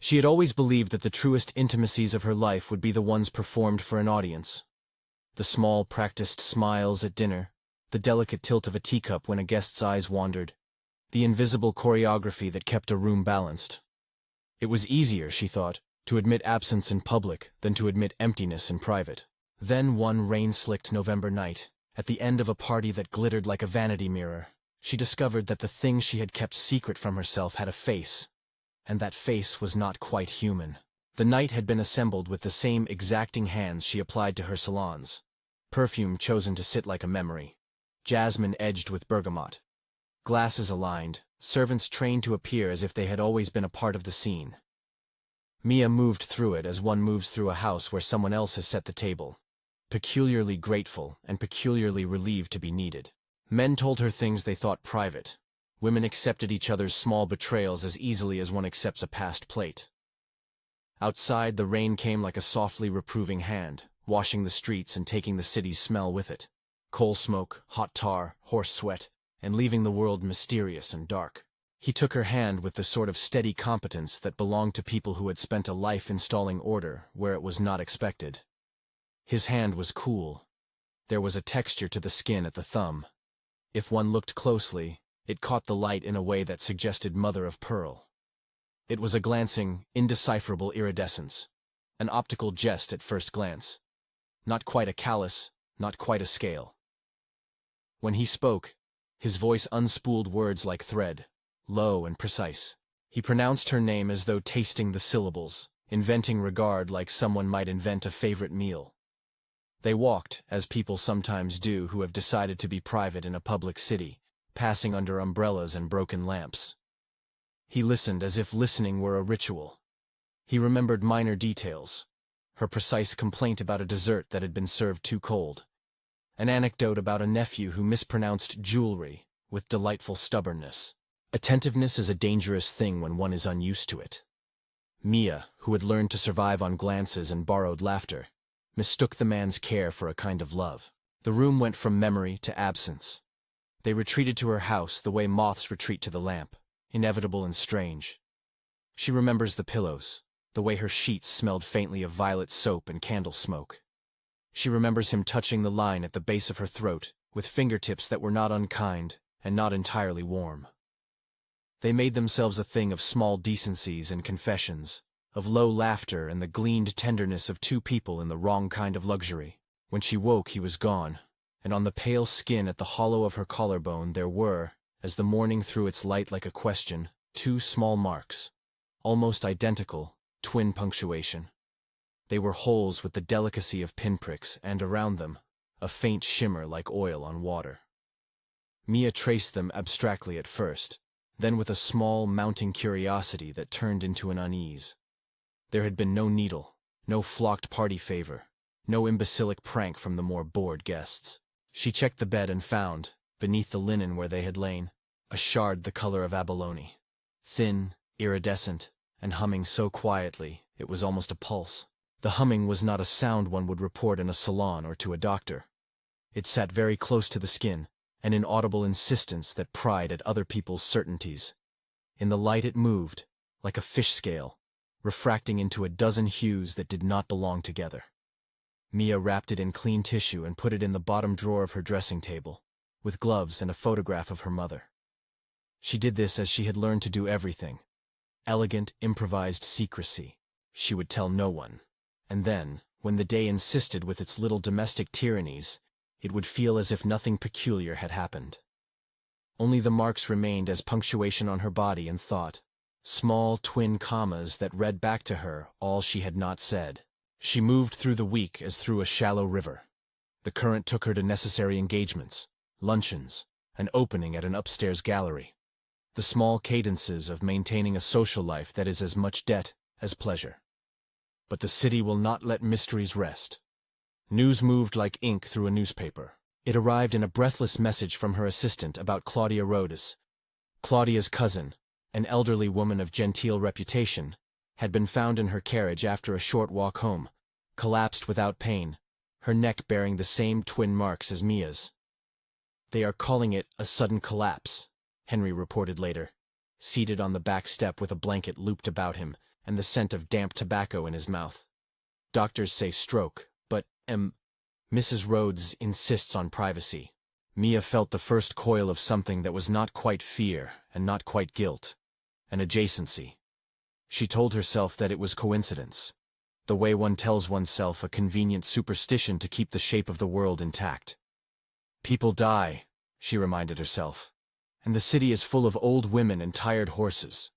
She had always believed that the truest intimacies of her life would be the ones performed for an audience. The small, practiced smiles at dinner, the delicate tilt of a teacup when a guest's eyes wandered, the invisible choreography that kept a room balanced. It was easier, she thought, to admit absence in public than to admit emptiness in private. Then one rain-slicked November night, at the end of a party that glittered like a vanity mirror, she discovered that the thing she had kept secret from herself had a face, and that face was not quite human. The night had been assembled with the same exacting hands she applied to her salons, perfume chosen to sit like a memory, jasmine edged with bergamot, glasses aligned, servants trained to appear as if they had always been a part of the scene. Mia moved through it as one moves through a house where someone else has set the table, peculiarly grateful and peculiarly relieved to be needed. Men told her things they thought private. Women accepted each other's small betrayals as easily as one accepts a past plate. Outside, the rain came like a softly reproving hand, washing the streets and taking the city's smell with it. Coal smoke, hot tar, horse sweat, and leaving the world mysterious and dark. He took her hand with the sort of steady competence that belonged to people who had spent a life installing order where it was not expected. His hand was cool. There was a texture to the skin at the thumb. If one looked closely, it caught the light in a way that suggested mother of pearl. It was a glancing, indecipherable iridescence, an optical jest at first glance. Not quite a callus, not quite a scale. When he spoke, his voice unspooled words like thread, low and precise. He pronounced her name as though tasting the syllables, inventing regard like someone might invent a favorite meal. They walked, as people sometimes do who have decided to be private in a public city, passing under umbrellas and broken lamps. He listened as if listening were a ritual. He remembered minor details, her precise complaint about a dessert that had been served too cold, an anecdote about a nephew who mispronounced jewelry with delightful stubbornness. Attentiveness is a dangerous thing when one is unused to it. Mia, who had learned to survive on glances and borrowed laughter, mistook the man's care for a kind of love. The room went from memory to absence. They retreated to her house the way moths retreat to the lamp, inevitable and strange. She remembers the pillows, the way her sheets smelled faintly of violet soap and candle smoke. She remembers him touching the line at the base of her throat with fingertips that were not unkind and not entirely warm. They made themselves a thing of small decencies and confessions, of low laughter and the gleaned tenderness of two people in the wrong kind of luxury. When she woke, he was gone, and on the pale skin at the hollow of her collarbone there were, as the morning threw its light like a question, two small marks, almost identical, twin punctuation. They were holes with the delicacy of pinpricks, and around them, a faint shimmer like oil on water. Mia traced them abstractly at first, then with a small, mounting curiosity that turned into an unease. There had been no needle, no flocked party favor, no imbecilic prank from the more bored guests. She checked the bed and found, beneath the linen where they had lain, a shard the color of abalone, thin, iridescent, and humming so quietly it was almost a pulse. The humming was not a sound one would report in a salon or to a doctor. It sat very close to the skin, an inaudible insistence that pried at other people's certainties. In the light it moved, like a fish scale, refracting into a dozen hues that did not belong together. Mia wrapped it in clean tissue and put it in the bottom drawer of her dressing table, with gloves and a photograph of her mother. She did this as she had learned to do everything. Elegant, improvised secrecy. She would tell no one. And then, when the day insisted with its little domestic tyrannies, it would feel as if nothing peculiar had happened. Only the marks remained as punctuation on her body and thought, small twin commas that read back to her all she had not said. She moved through the week as through a shallow river. The current took her to necessary engagements, luncheons, an opening at an upstairs gallery. The small cadences of maintaining a social life that is as much debt as pleasure. But the city will not let mysteries rest. News moved like ink through a newspaper. It arrived in a breathless message from her assistant about Claudia Rhodes. Claudia's cousin, an elderly woman of genteel reputation, had been found in her carriage after a short walk home, collapsed without pain, her neck bearing the same twin marks as Mia's. "They are calling it a sudden collapse," Henry reported later, seated on the back step with a blanket looped about him and the scent of damp tobacco in his mouth. Doctors say stroke, but, Mrs. Rhodes insists on privacy. Mia felt the first coil of something that was not quite fear and not quite guilt. An adjacency. She told herself that it was coincidence. The way one tells oneself a convenient superstition to keep the shape of the world intact. People die, she reminded herself. And the city is full of old women and tired horses.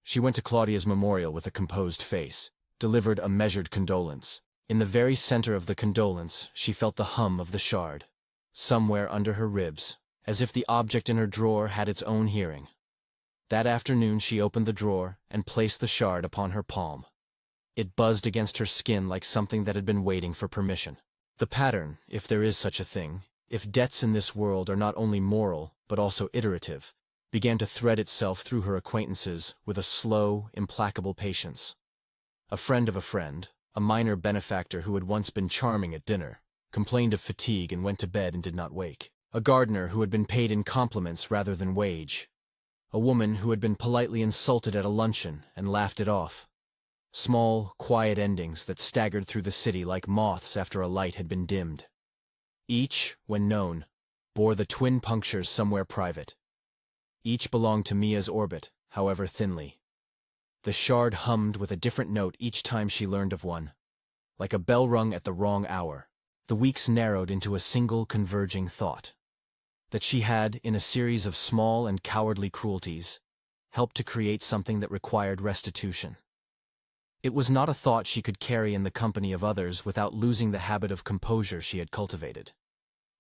She went to Claudia's memorial with a composed face, delivered a measured condolence. In the very center of the condolence, she felt the hum of the shard, somewhere under her ribs, as if the object in her drawer had its own hearing. That afternoon she opened the drawer and placed the shard upon her palm. It buzzed against her skin like something that had been waiting for permission. The pattern, if there is such a thing, if debts in this world are not only moral, but also iterative, began to thread itself through her acquaintances with a slow, implacable patience. A friend of a friend, a minor benefactor who had once been charming at dinner, complained of fatigue and went to bed and did not wake. A gardener who had been paid in compliments rather than wage. A woman who had been politely insulted at a luncheon and laughed it off. Small, quiet endings that staggered through the city like moths after a light had been dimmed. Each, when known, bore the twin punctures somewhere private. Each belonged to Mia's orbit, however thinly. The shard hummed with a different note each time she learned of one. Like a bell rung at the wrong hour, the weeks narrowed into a single converging thought. That she had, in a series of small and cowardly cruelties, helped to create something that required restitution. It was not a thought she could carry in the company of others without losing the habit of composure she had cultivated.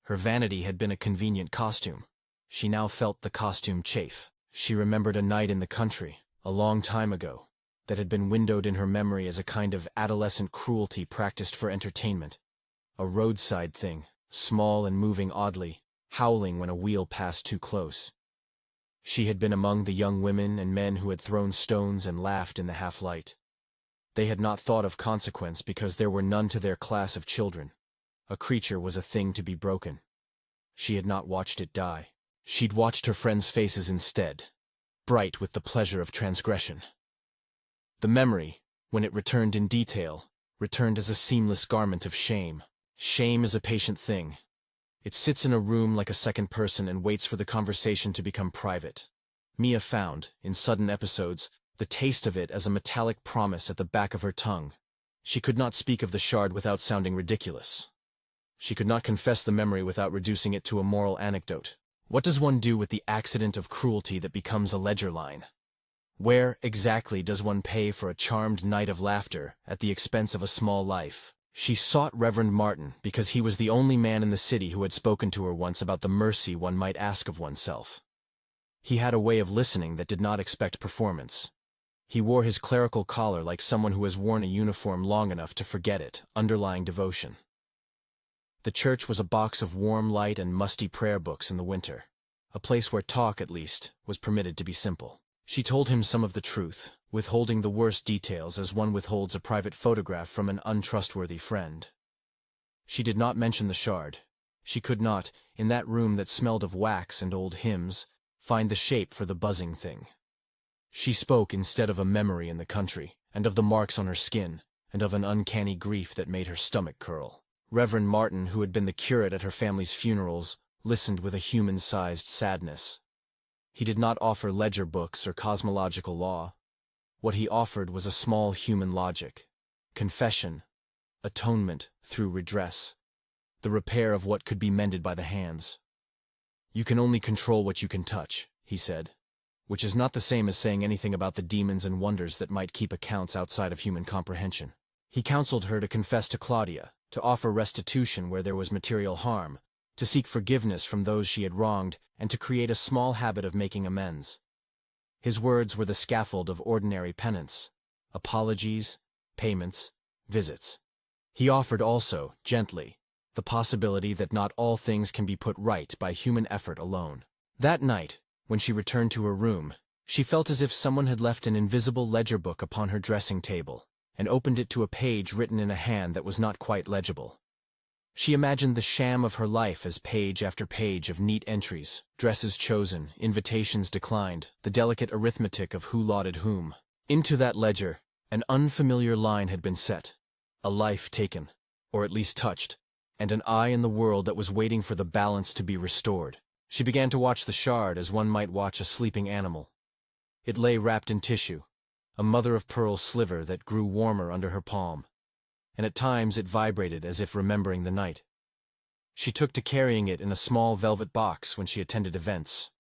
Her vanity had been a convenient costume. She now felt the costume chafe. She remembered a night in the country, a long time ago, that had been windowed in her memory as a kind of adolescent cruelty practiced for entertainment. A roadside thing, small and moving oddly, howling when a wheel passed too close. She had been among the young women and men who had thrown stones and laughed in the half-light. They had not thought of consequence because there were none to their class of children. A creature was a thing to be broken. She had not watched it die. She'd watched her friends' faces instead, bright with the pleasure of transgression. The memory, when it returned in detail, returned as a seamless garment of shame. Shame is a patient thing. It sits in a room like a second person and waits for the conversation to become private. Mia found, in sudden episodes, the taste of it as a metallic promise at the back of her tongue. She could not speak of the shard without sounding ridiculous. She could not confess the memory without reducing it to a moral anecdote. What does one do with the accident of cruelty that becomes a ledger line? Where, exactly, does one pay for a charmed night of laughter at the expense of a small life? She sought Reverend Martin because he was the only man in the city who had spoken to her once about the mercy one might ask of oneself. He had a way of listening that did not expect performance. He wore his clerical collar like someone who has worn a uniform long enough to forget it, underlying devotion. The church was a box of warm light and musty prayer books in the winter, a place where talk, at least, was permitted to be simple. She told him some of the truth, withholding the worst details as one withholds a private photograph from an untrustworthy friend. She did not mention the shard. She could not, in that room that smelled of wax and old hymns, find the shape for the buzzing thing. She spoke instead of a memory in the country, and of the marks on her skin, and of an uncanny grief that made her stomach curl. Reverend Martin, who had been the curate at her family's funerals, listened with a human-sized sadness. He did not offer ledger books or cosmological law. What he offered was a small human logic, confession, atonement through redress, the repair of what could be mended by the hands. You can only control what you can touch, he said, which is not the same as saying anything about the demons and wonders that might keep accounts outside of human comprehension. He counseled her to confess to Claudia, to offer restitution where there was material harm, to seek forgiveness from those she had wronged, and to create a small habit of making amends. His words were the scaffold of ordinary penance, apologies, payments, visits. He offered also, gently, the possibility that not all things can be put right by human effort alone. That night, when she returned to her room, she felt as if someone had left an invisible ledger book upon her dressing table, and opened it to a page written in a hand that was not quite legible. She imagined the sham of her life as page after page of neat entries, dresses chosen, invitations declined, the delicate arithmetic of who lauded whom. Into that ledger, an unfamiliar line had been set, a life taken, or at least touched, and an eye in the world that was waiting for the balance to be restored. She began to watch the shard as one might watch a sleeping animal. It lay wrapped in tissue, a mother-of-pearl sliver that grew warmer under her palm, and at times it vibrated as if remembering the night. She took to carrying it in a small velvet box when she attended events,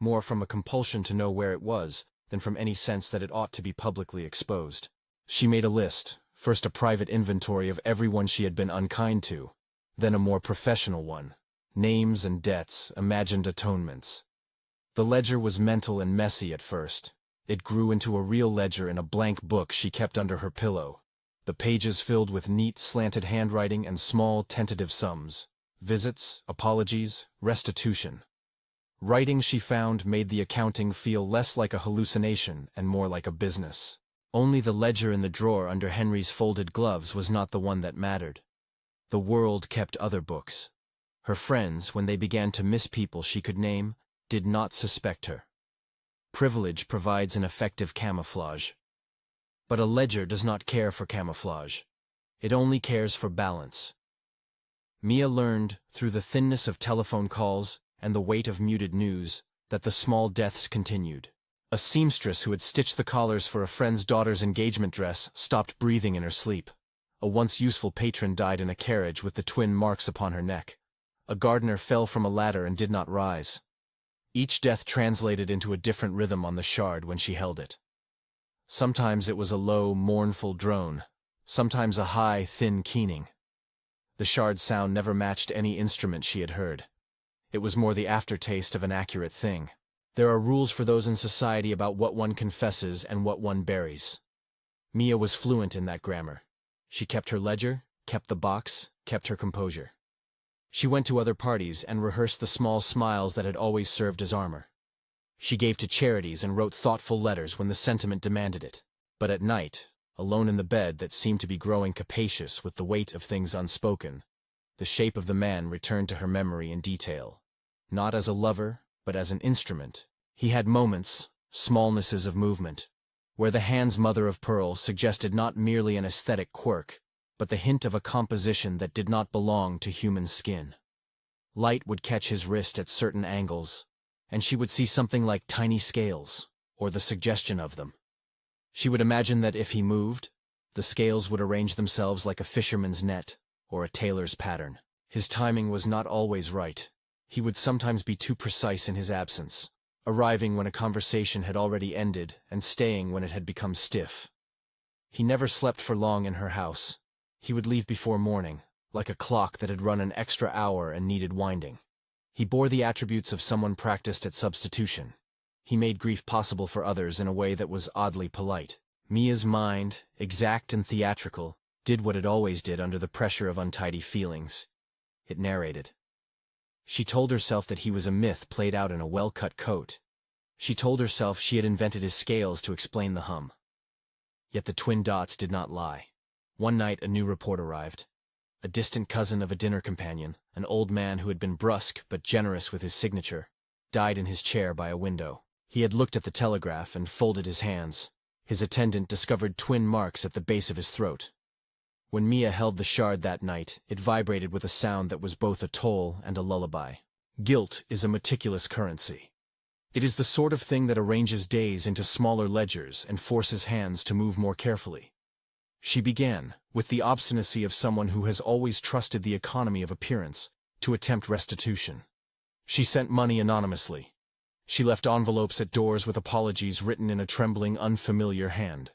more from a compulsion to know where it was than from any sense that it ought to be publicly exposed. She made a list, first a private inventory of everyone she had been unkind to, then a more professional one, names and debts, imagined atonements. The ledger was mental and messy at first. It grew into a real ledger in a blank book she kept under her pillow, the pages filled with neat, slanted handwriting and small, tentative sums. Visits, apologies, restitution. Writing, she found, made the accounting feel less like a hallucination and more like a business. Only the ledger in the drawer under Henry's folded gloves was not the one that mattered. The world kept other books. Her friends, when they began to miss people she could name, did not suspect her. Privilege provides an effective camouflage. But a ledger does not care for camouflage. It only cares for balance. Mia learned, through the thinness of telephone calls and the weight of muted news, that the small deaths continued. A seamstress who had stitched the collars for a friend's daughter's engagement dress stopped breathing in her sleep. A once useful patron died in a carriage with the twin marks upon her neck. A gardener fell from a ladder and did not rise. Each death translated into a different rhythm on the shard when she held it. Sometimes it was a low, mournful drone, sometimes a high, thin keening. The shard's sound never matched any instrument she had heard. It was more the aftertaste of an accurate thing. There are rules for those in society about what one confesses and what one buries. Mia was fluent in that grammar. She kept her ledger, kept the box, kept her composure. She went to other parties and rehearsed the small smiles that had always served as armor. She gave to charities and wrote thoughtful letters when the sentiment demanded it. But at night, alone in the bed that seemed to be growing capacious with the weight of things unspoken, the shape of the man returned to her memory in detail. Not as a lover, but as an instrument. He had moments, smallnesses of movement, where the hand's mother-of-pearl suggested not merely an aesthetic quirk, but the hint of a composition that did not belong to human skin. Light would catch his wrist at certain angles, and she would see something like tiny scales, or the suggestion of them. She would imagine that if he moved, the scales would arrange themselves like a fisherman's net, or a tailor's pattern. His timing was not always right. He would sometimes be too precise in his absence, arriving when a conversation had already ended and staying when it had become stiff. He never slept for long in her house. He would leave before morning, like a clock that had run an extra hour and needed winding. He bore the attributes of someone practiced at substitution. He made grief possible for others in a way that was oddly polite. Mia's mind, exact and theatrical, did what it always did under the pressure of untidy feelings. It narrated. She told herself that he was a myth played out in a well-cut coat. She told herself she had invented his scales to explain the hum. Yet the twin dots did not lie. One night a new report arrived. A distant cousin of a dinner companion, an old man who had been brusque but generous with his signature, died in his chair by a window. He had looked at the telegraph and folded his hands. His attendant discovered twin marks at the base of his throat. When Mia held the shard that night, it vibrated with a sound that was both a toll and a lullaby. Guilt is a meticulous currency. It is the sort of thing that arranges days into smaller ledgers and forces hands to move more carefully. She began, with the obstinacy of someone who has always trusted the economy of appearance, to attempt restitution. She sent money anonymously. She left envelopes at doors with apologies written in a trembling, unfamiliar hand.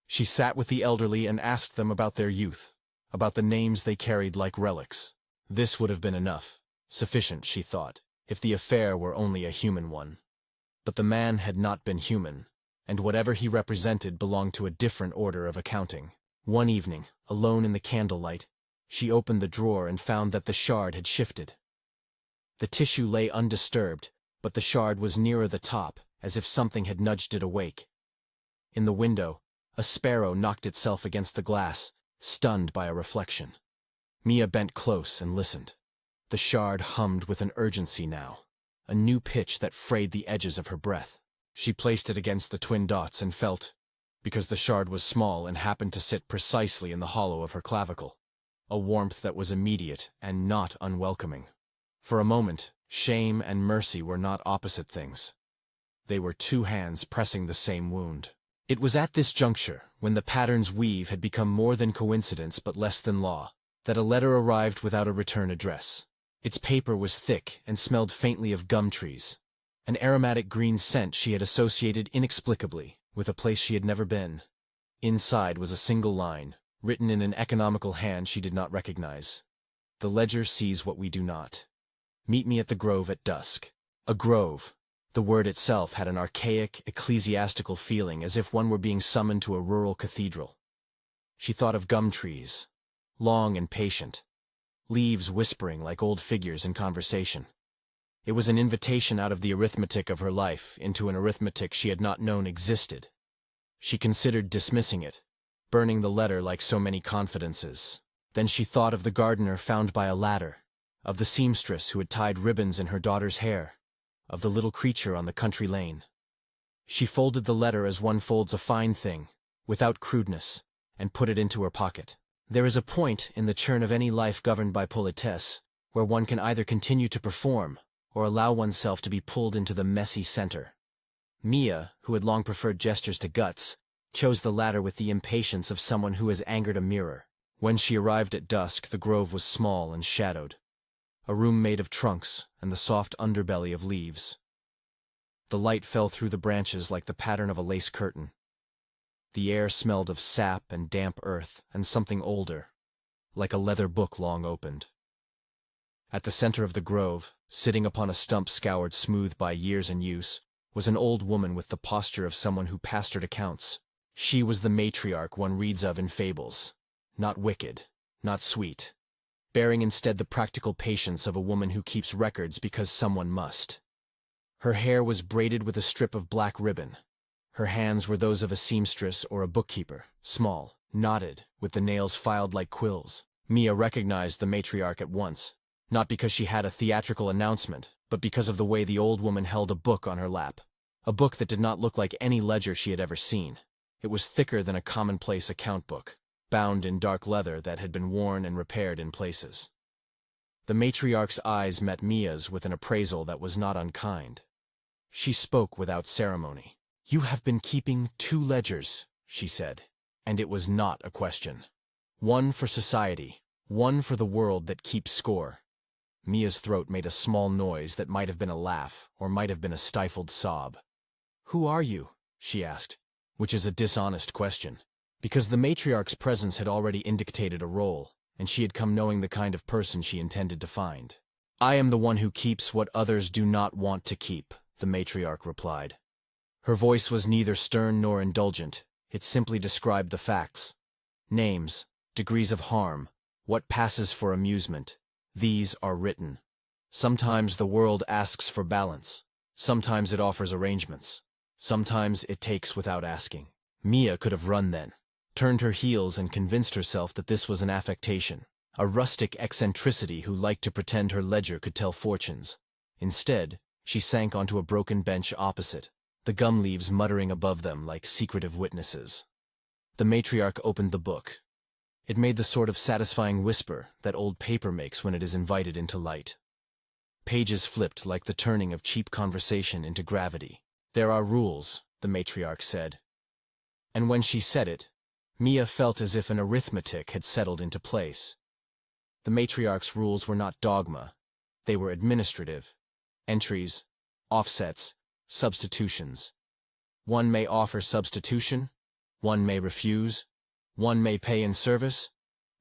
She sat with the elderly and asked them about their youth, about the names they carried like relics. This would have been enough, sufficient, she thought, if the affair were only a human one. But the man had not been human, and whatever he represented belonged to a different order of accounting. One evening, alone in the candlelight, she opened the drawer and found that the shard had shifted. The tissue lay undisturbed, but the shard was nearer the top, as if something had nudged it awake. In the window, a sparrow knocked itself against the glass, stunned by a reflection. Mia bent close and listened. The shard hummed with an urgency now, a new pitch that frayed the edges of her breath. She placed it against the twin dots and felt, because the shard was small and happened to sit precisely in the hollow of her clavicle. A warmth that was immediate and not unwelcoming. For a moment, shame and mercy were not opposite things. They were two hands pressing the same wound. It was at this juncture, when the pattern's weave had become more than coincidence but less than law, that a letter arrived without a return address. Its paper was thick and smelled faintly of gum trees, an aromatic green scent she had associated inexplicably with a place she had never been. Inside was a single line, written in an economical hand she did not recognize. The ledger sees what we do not. Meet me at the grove at dusk. A grove. The word itself had an archaic, ecclesiastical feeling, as if one were being summoned to a rural cathedral. She thought of gum trees, long and patient, leaves whispering like old figures in conversation. It was an invitation out of the arithmetic of her life into an arithmetic she had not known existed. She considered dismissing it, burning the letter like so many confidences. Then she thought of the gardener found by a ladder, of the seamstress who had tied ribbons in her daughter's hair, of the little creature on the country lane. She folded the letter as one folds a fine thing, without crudeness, and put it into her pocket. There is a point in the churn of any life governed by politesse where one can either continue to perform or allow oneself to be pulled into the messy center. Mia, who had long preferred gestures to guts, chose the latter with the impatience of someone who has angered a mirror. When she arrived at dusk, the grove was small and shadowed, a room made of trunks and the soft underbelly of leaves. The light fell through the branches like the pattern of a lace curtain. The air smelled of sap and damp earth and something older, like a leather book long opened. At the center of the grove, sitting upon a stump scoured smooth by years and use, was an old woman with the posture of someone who pastored accounts. She was the matriarch one reads of in fables, not wicked, not sweet, bearing instead the practical patience of a woman who keeps records because someone must. Her hair was braided with a strip of black ribbon. Her hands were those of a seamstress or a bookkeeper, small, knotted, with the nails filed like quills. Mia recognized the matriarch at once, not because she had a theatrical announcement, but because of the way the old woman held a book on her lap. A book that did not look like any ledger she had ever seen. It was thicker than a commonplace account book, bound in dark leather that had been worn and repaired in places. The matriarch's eyes met Mia's with an appraisal that was not unkind. She spoke without ceremony. "You have been keeping 2 ledgers," she said, and it was not a question. One for society, one for the world that keeps score. Mia's throat made a small noise that might have been a laugh or might have been a stifled sob. "Who are you?" she asked, which is a dishonest question, because the matriarch's presence had already indicated a role, and she had come knowing the kind of person she intended to find. "I am the one who keeps what others do not want to keep," the matriarch replied. Her voice was neither stern nor indulgent. It simply described the facts. Names, degrees of harm, what passes for amusement. These are written. Sometimes the world asks for balance. Sometimes it offers arrangements. Sometimes it takes without asking. Mia could have run then, turned her heels and convinced herself that this was an affectation, a rustic eccentricity who liked to pretend her ledger could tell fortunes. Instead, she sank onto a broken bench opposite, the gum leaves muttering above them like secretive witnesses. The matriarch opened the book. It made the sort of satisfying whisper that old paper makes when it is invited into light. Pages flipped like the turning of cheap conversation into gravity. "There are rules," the matriarch said. And when she said it, Mia felt as if an arithmetic had settled into place. The matriarch's rules were not dogma. They were administrative. Entries, offsets, substitutions. One may offer substitution. One may refuse. One may pay in service.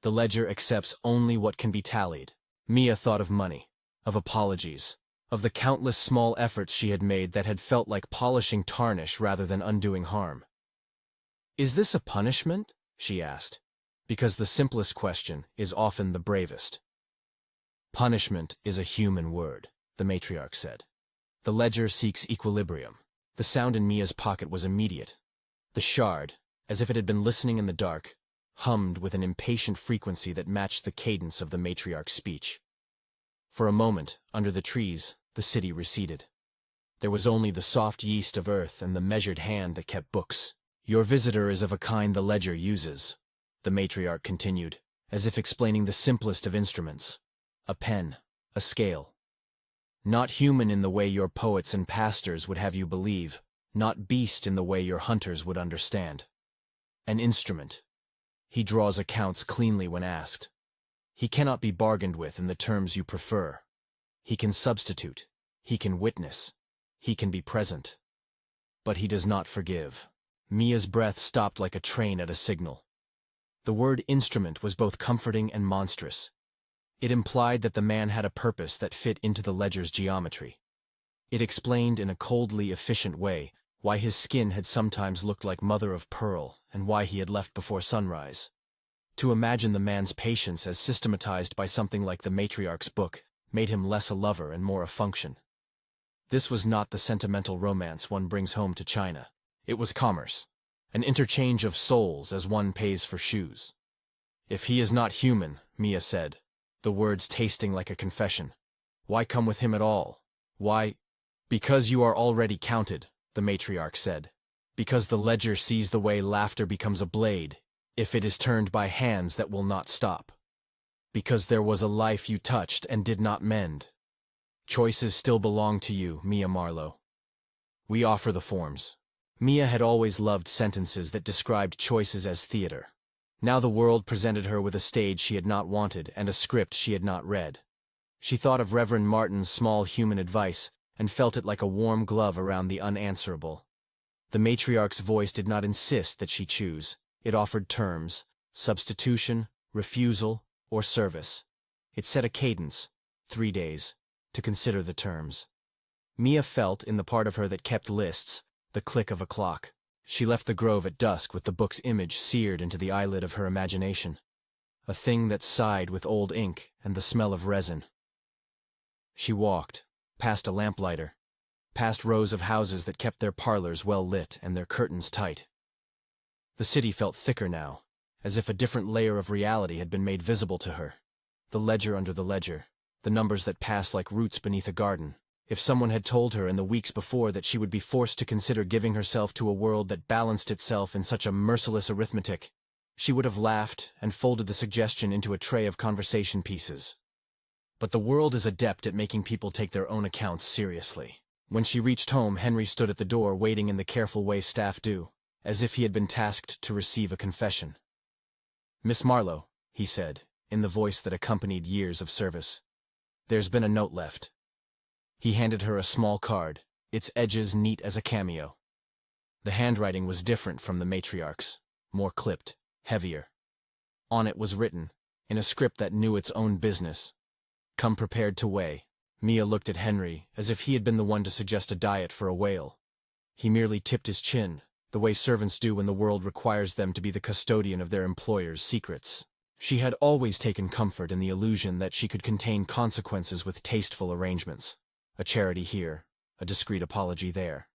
The ledger accepts only what can be tallied. Mia thought of money, of apologies, of the countless small efforts she had made that had felt like polishing tarnish rather than undoing harm. "Is this a punishment?" she asked, because the simplest question is often the bravest. "Punishment is a human word," the matriarch said. "The ledger seeks equilibrium." The sound in Mia's pocket was immediate. The shard, as if it had been listening in the dark, hummed with an impatient frequency that matched the cadence of the matriarch's speech. For a moment, under the trees, the city receded. There was only the soft yeast of earth and the measured hand that kept books, Your visitor is of a kind the ledger uses, the matriarch continued, as if explaining the simplest of instruments. A pen, a scale. Not human in the way your poets and pastors would have you believe, not beast in the way your hunters would understand. An instrument. He draws accounts cleanly when asked. He cannot be bargained with in the terms you prefer. He can substitute. He can witness. He can be present. But he does not forgive. Mia's breath stopped like a train at a signal. The word instrument was both comforting and monstrous. It implied that the man had a purpose that fit into the ledger's geometry. It explained in a coldly efficient way why his skin had sometimes looked like mother of pearl and why he had left before sunrise. To imagine the man's patience as systematized by something like the matriarch's book made him less a lover and more a function. This was not the sentimental romance one brings home to China. It was commerce, an interchange of souls as one pays for shoes. If he is not human, Mia said, the words tasting like a confession, why come with him at all? Why? Because you are already counted, the matriarch said. Because the ledger sees the way laughter becomes a blade, if it is turned by hands that will not stop. Because there was a life you touched and did not mend. Choices still belong to you, Mia Marlowe. We offer the forms. Mia had always loved sentences that described choices as theater. Now the world presented her with a stage she had not wanted and a script she had not read. She thought of Reverend Martin's small human advice and felt it like a warm glove around the unanswerable. The matriarch's voice did not insist that she choose. It offered terms, substitution, refusal, or service. It set a cadence, 3 days, to consider the terms. Mia felt, in the part of her that kept lists, the click of a clock. She left the grove at dusk with the book's image seared into the eyelid of her imagination. A thing that sighed with old ink and the smell of resin. She walked, past a lamplighter, past rows of houses that kept their parlors well lit and their curtains tight. The city felt thicker now, as if a different layer of reality had been made visible to her. The ledger under the ledger, the numbers that passed like roots beneath a garden. If someone had told her in the weeks before that she would be forced to consider giving herself to a world that balanced itself in such a merciless arithmetic, she would have laughed and folded the suggestion into a tray of conversation pieces. But the world is adept at making people take their own accounts seriously. When she reached home, Henry stood at the door waiting in the careful way staff do, as if he had been tasked to receive a confession. "Miss Marlowe," he said, in the voice that accompanied years of service, "there's been a note left." He handed her a small card, its edges neat as a cameo. The handwriting was different from the matriarch's, more clipped, heavier. On it was written, in a script that knew its own business, "Come prepared to weigh." Mia looked at Henry as if he had been the one to suggest a diet for a whale. He merely tipped his chin, the way servants do when the world requires them to be the custodian of their employer's secrets. She had always taken comfort in the illusion that she could contain consequences with tasteful arrangements. A charity here, a discreet apology there.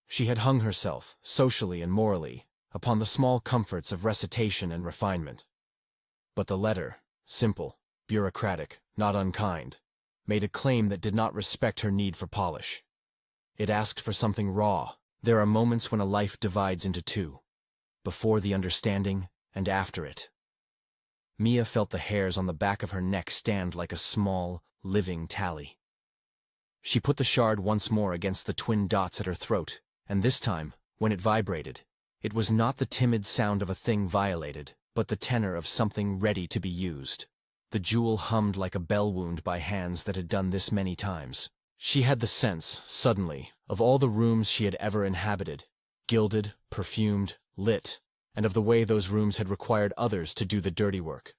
She had hung herself, socially and morally, upon the small comforts of recitation and refinement. But the letter, simple, bureaucratic, not unkind, made a claim that did not respect her need for polish. It asked for something raw. There are moments when a life divides into two, before the understanding and after it. Mia felt the hairs on the back of her neck stand like a small, living tally. She put the shard once more against the twin dots at her throat, and this time, when it vibrated, it was not the timid sound of a thing violated, but the tenor of something ready to be used. The jewel hummed like a bell wound by hands that had done this many times. She had the sense, suddenly, of all the rooms she had ever inhabited, gilded, perfumed, lit, and of the way those rooms had required others to do the dirty work.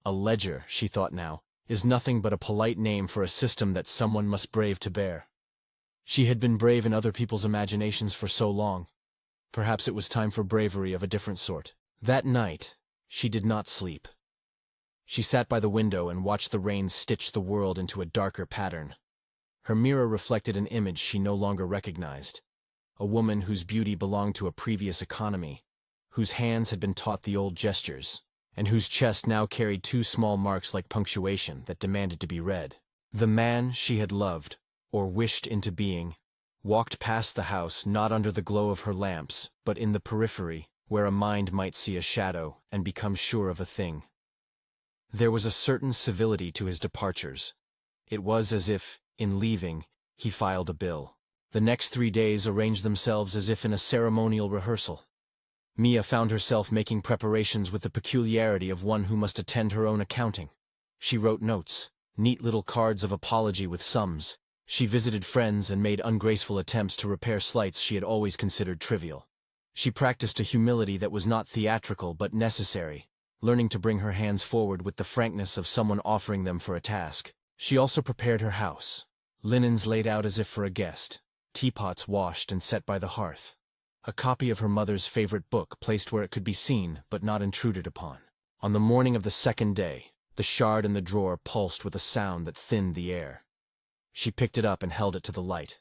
A ledger, she thought now, is nothing but a polite name for a system that someone must brave to bear. She had been brave in other people's imaginations for so long. Perhaps it was time for bravery of a different sort. That night, she did not sleep. She sat by the window and watched the rain stitch the world into a darker pattern. Her mirror reflected an image she no longer recognized. A woman whose beauty belonged to a previous economy, whose hands had been taught the old gestures, and whose chest now carried 2 small marks like punctuation that demanded to be read. The man she had loved, or wished into being, walked past the house not under the glow of her lamps, but in the periphery, where a mind might see a shadow and become sure of a thing. There was a certain civility to his departures. It was as if, in leaving, he filed a bill. The next 3 days arranged themselves as if in a ceremonial rehearsal. Mia found herself making preparations with the peculiarity of one who must attend her own accounting. She wrote notes, neat little cards of apology with sums. She visited friends and made ungraceful attempts to repair slights she had always considered trivial. She practiced a humility that was not theatrical but necessary, learning to bring her hands forward with the frankness of someone offering them for a task. She also prepared her house. Linens laid out as if for a guest, teapots washed and set by the hearth. A copy of her mother's favorite book placed where it could be seen but not intruded upon. On the morning of the second day, the shard in the drawer pulsed with a sound that thinned the air. She picked it up and held it to the light.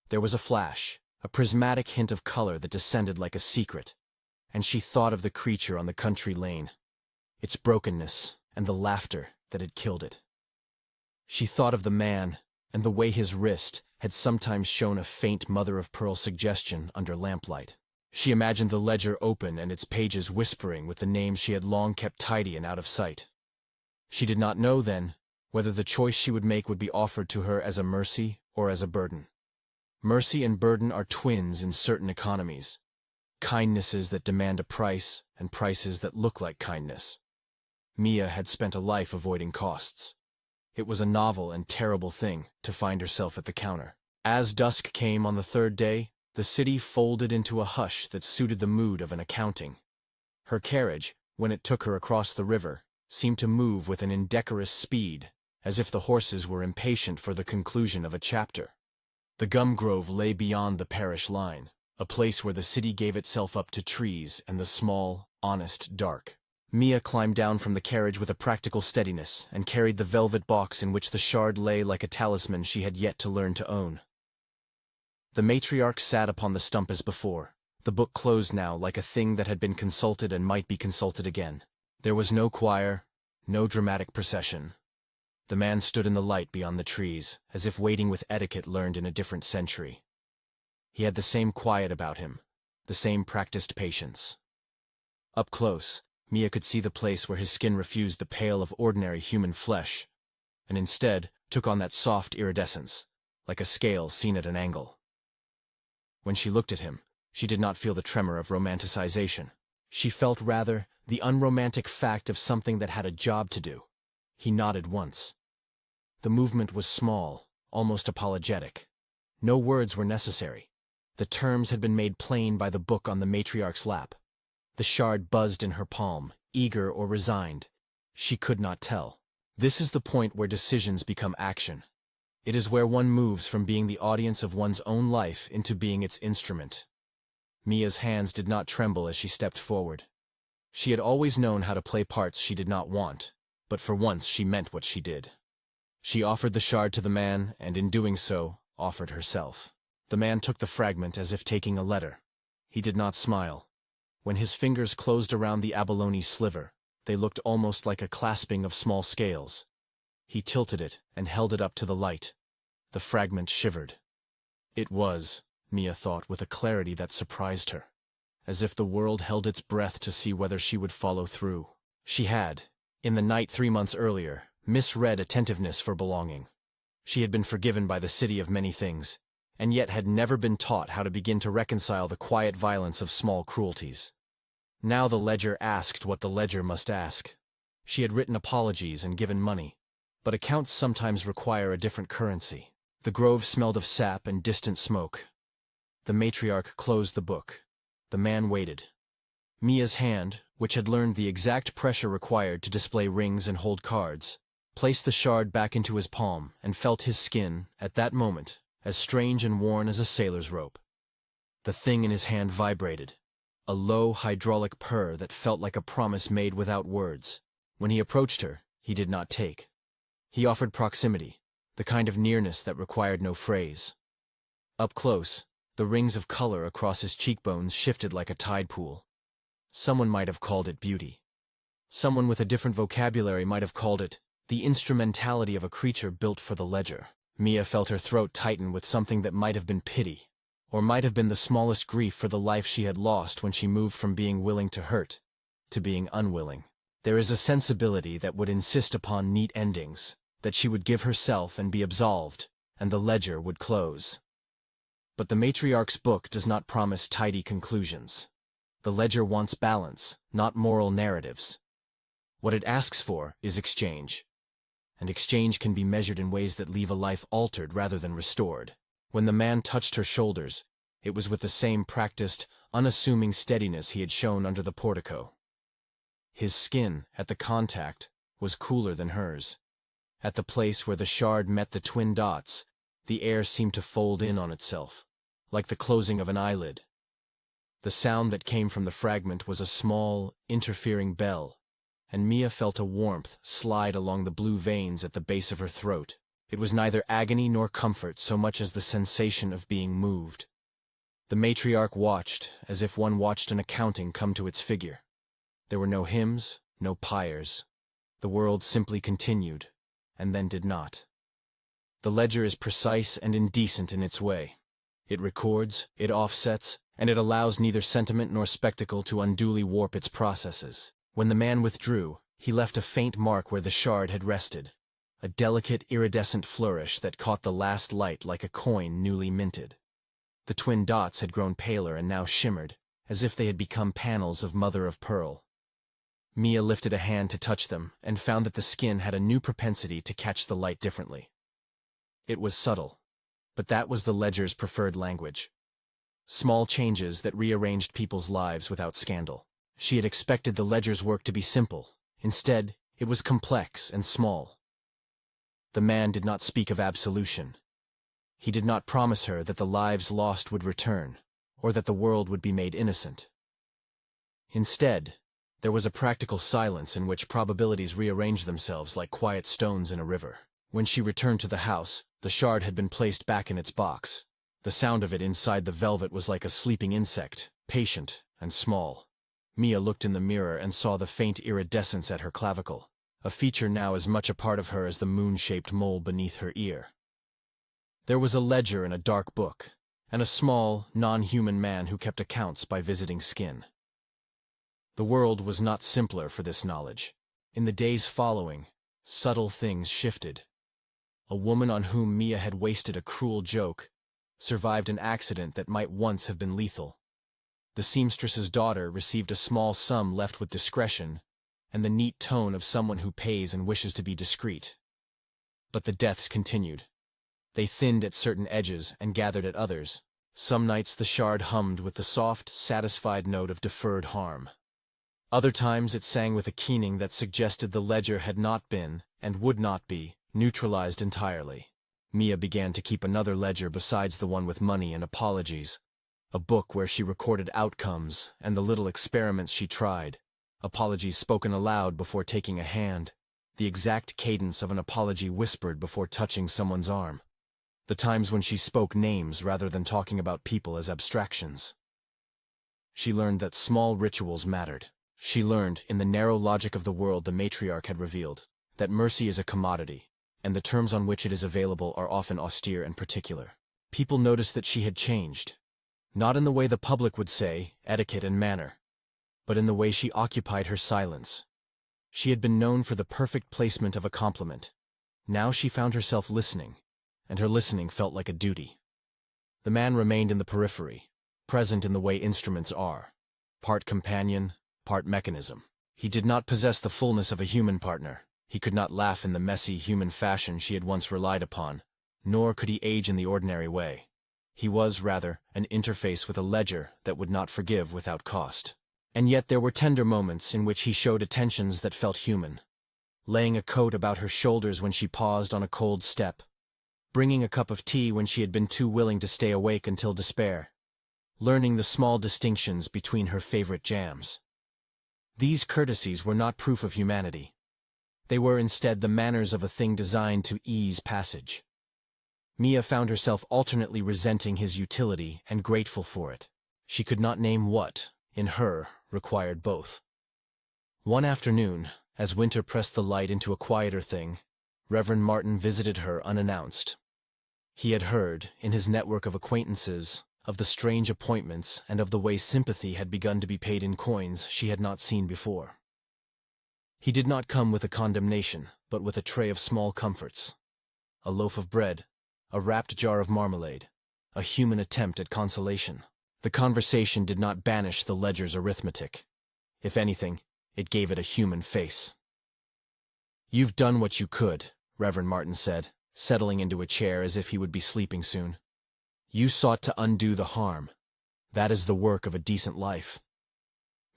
There was a flash, a prismatic hint of color that descended like a secret, and she thought of the creature on the country lane, its brokenness and the laughter that had killed it. She thought of the man and the way his wrist had sometimes shown a faint mother-of-pearl suggestion under lamplight. She imagined the ledger open and its pages whispering with the names she had long kept tidy and out of sight. She did not know, then, whether the choice she would make would be offered to her as a mercy or as a burden. Mercy and burden are twins in certain economies. Kindnesses that demand a price and prices that look like kindness. Mia had spent a life avoiding costs. It was a novel and terrible thing to find herself at the counter. As dusk came on the third day, the city folded into a hush that suited the mood of an accounting. Her carriage, when it took her across the river, seemed to move with an indecorous speed, as if the horses were impatient for the conclusion of a chapter. The gum grove lay beyond the parish line, a place where the city gave itself up to trees and the small, honest dark. Mia climbed down from the carriage with a practical steadiness and carried the velvet box in which the shard lay like a talisman she had yet to learn to own. The matriarch sat upon the stump as before, the book closed now like a thing that had been consulted and might be consulted again. There was no choir, no dramatic procession. The man stood in the light beyond the trees, as if waiting with etiquette learned in a different century. He had the same quiet about him, the same practiced patience. Up close, Mia could see the place where his skin refused the pale of ordinary human flesh, and instead took on that soft iridescence, like a scale seen at an angle. When she looked at him, she did not feel the tremor of romanticization. She felt rather the unromantic fact of something that had a job to do. He nodded once. The movement was small, almost apologetic. No words were necessary. The terms had been made plain by the book on the matriarch's lap. The shard buzzed in her palm, eager or resigned. She could not tell. This is the point where decisions become action. It is where one moves from being the audience of one's own life into being its instrument. Mia's hands did not tremble as she stepped forward. She had always known how to play parts she did not want, but for once she meant what she did. She offered the shard to the man, and in doing so, offered herself. The man took the fragment as if taking a letter. He did not smile. When his fingers closed around the abalone sliver, they looked almost like a clasping of small scales. He tilted it and held it up to the light. The fragment shivered. It was, Mia thought with a clarity that surprised her, as if the world held its breath to see whether she would follow through. She had, in the night 3 months earlier, misread attentiveness for belonging. She had been forgiven by the city of many things, and yet had never been taught how to begin to reconcile the quiet violence of small cruelties. Now the ledger asked what the ledger must ask. She had written apologies and given money, but accounts sometimes require a different currency. The grove smelled of sap and distant smoke. The matriarch closed the book. The man waited. Mia's hand, which had learned the exact pressure required to display rings and hold cards, placed the shard back into his palm and felt his skin, at that moment, as strange and worn as a sailor's rope. The thing in his hand vibrated, a low hydraulic purr that felt like a promise made without words. When he approached her, he did not take. He offered proximity, the kind of nearness that required no phrase. Up close, the rings of color across his cheekbones shifted like a tide pool. Someone might have called it beauty. Someone with a different vocabulary might have called it the instrumentality of a creature built for the ledger. Mia felt her throat tighten with something that might have been pity, or might have been the smallest grief for the life she had lost when she moved from being willing to hurt to being unwilling. There is a sensibility that would insist upon neat endings, that she would give herself and be absolved, and the ledger would close. But the matriarch's book does not promise tidy conclusions. The ledger wants balance, not moral narratives. What it asks for is exchange. And exchange can be measured in ways that leave a life altered rather than restored. When the man touched her shoulders, it was with the same practiced, unassuming steadiness he had shown under the portico. His skin, at the contact, was cooler than hers. At the place where the shard met the twin dots, the air seemed to fold in on itself, like the closing of an eyelid. The sound that came from the fragment was a small, interfering bell, and Mia felt a warmth slide along the blue veins at the base of her throat. It was neither agony nor comfort so much as the sensation of being moved. The matriarch watched, as if one watched an accounting come to its figure. There were no hymns, no pyres. The world simply continued, and then did not. The ledger is precise and indecent in its way. It records, it offsets, and it allows neither sentiment nor spectacle to unduly warp its processes. When the man withdrew, he left a faint mark where the shard had rested, a delicate iridescent flourish that caught the last light like a coin newly minted. The twin dots had grown paler and now shimmered, as if they had become panels of mother-of-pearl. Mia lifted a hand to touch them and found that the skin had a new propensity to catch the light differently. It was subtle, but that was the ledger's preferred language. Small changes that rearranged people's lives without scandal. She had expected the ledger's work to be simple. Instead, it was complex and small. The man did not speak of absolution. He did not promise her that the lives lost would return, or that the world would be made innocent. Instead, there was a practical silence in which probabilities rearranged themselves like quiet stones in a river. When she returned to the house, the shard had been placed back in its box. The sound of it inside the velvet was like a sleeping insect, patient and small. Mia looked in the mirror and saw the faint iridescence at her clavicle, a feature now as much a part of her as the moon-shaped mole beneath her ear. There was a ledger in a dark book, and a small, non-human man who kept accounts by visiting skin. The world was not simpler for this knowledge. In the days following, subtle things shifted. A woman on whom Mia had wasted a cruel joke survived an accident that might once have been lethal. The seamstress's daughter received a small sum left with discretion and the neat tone of someone who pays and wishes to be discreet. But the deaths continued. They thinned at certain edges and gathered at others. Some nights the shard hummed with the soft, satisfied note of deferred harm. Other times it sang with a keening that suggested the ledger had not been, and would not be, neutralized entirely. Mia began to keep another ledger besides the one with money and apologies, a book where she recorded outcomes and the little experiments she tried, apologies spoken aloud before taking a hand, the exact cadence of an apology whispered before touching someone's arm, the times when she spoke names rather than talking about people as abstractions. She learned that small rituals mattered. She learned, in the narrow logic of the world the matriarch had revealed, that mercy is a commodity, and the terms on which it is available are often austere and particular. People noticed that she had changed, not in the way the public would say, etiquette and manner, but in the way she occupied her silence. She had been known for the perfect placement of a compliment. Now she found herself listening, and her listening felt like a duty. The man remained in the periphery, present in the way instruments are, part companion, part mechanism. He did not possess the fullness of a human partner. He could not laugh in the messy human fashion she had once relied upon, nor could he age in the ordinary way. He was, rather, an interface with a ledger that would not forgive without cost. And yet there were tender moments in which he showed attentions that felt human, laying a coat about her shoulders when she paused on a cold step, bringing a cup of tea when she had been too willing to stay awake until despair, learning the small distinctions between her favorite jams. These courtesies were not proof of humanity. They were instead the manners of a thing designed to ease passage. Mia found herself alternately resenting his utility and grateful for it. She could not name what, in her, required both. One afternoon, as winter pressed the light into a quieter thing, Reverend Martin visited her unannounced. He had heard, in his network of acquaintances, of the strange appointments and of the way sympathy had begun to be paid in coins she had not seen before. He did not come with a condemnation, but with a tray of small comforts. A loaf of bread, a wrapped jar of marmalade, a human attempt at consolation. The conversation did not banish the ledger's arithmetic. If anything, it gave it a human face. "You've done what you could," Reverend Martin said, settling into a chair as if he would be sleeping soon. "You sought to undo the harm. That is the work of a decent life."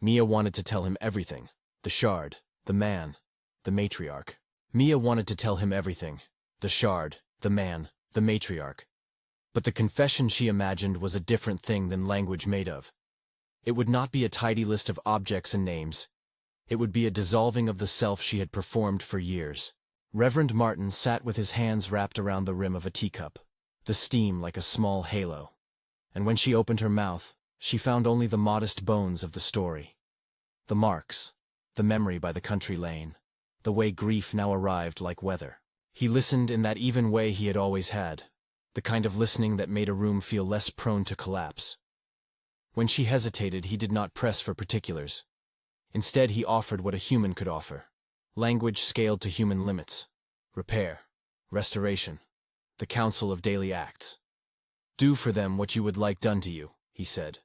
Mia wanted to tell him everything. The shard, the man, the matriarch. Mia wanted to tell him everything. The shard, the man, the matriarch. But the confession she imagined was a different thing than language made of. It would not be a tidy list of objects and names. It would be a dissolving of the self she had performed for years. Reverend Martin sat with his hands wrapped around the rim of a teacup, the steam like a small halo. And when she opened her mouth, she found only the modest bones of the story. The marks, the memory by the country lane, the way grief now arrived like weather. He listened in that even way he had always had, the kind of listening that made a room feel less prone to collapse. When she hesitated, he did not press for particulars. Instead, he offered what a human could offer. Language scaled to human limits. Repair. Restoration. The counsel of daily acts. "Do for them what you would like done to you," he said.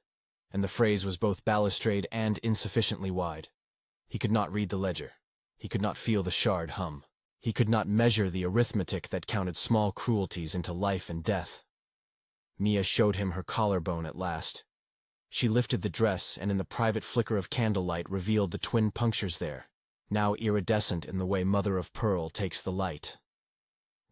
And the phrase was both balustrade and insufficiently wide. He could not read the ledger. He could not feel the shard hum. He could not measure the arithmetic that counted small cruelties into life and death. Mia showed him her collarbone at last. She lifted the dress and in the private flicker of candlelight revealed the twin punctures there, now iridescent in the way mother of pearl takes the light.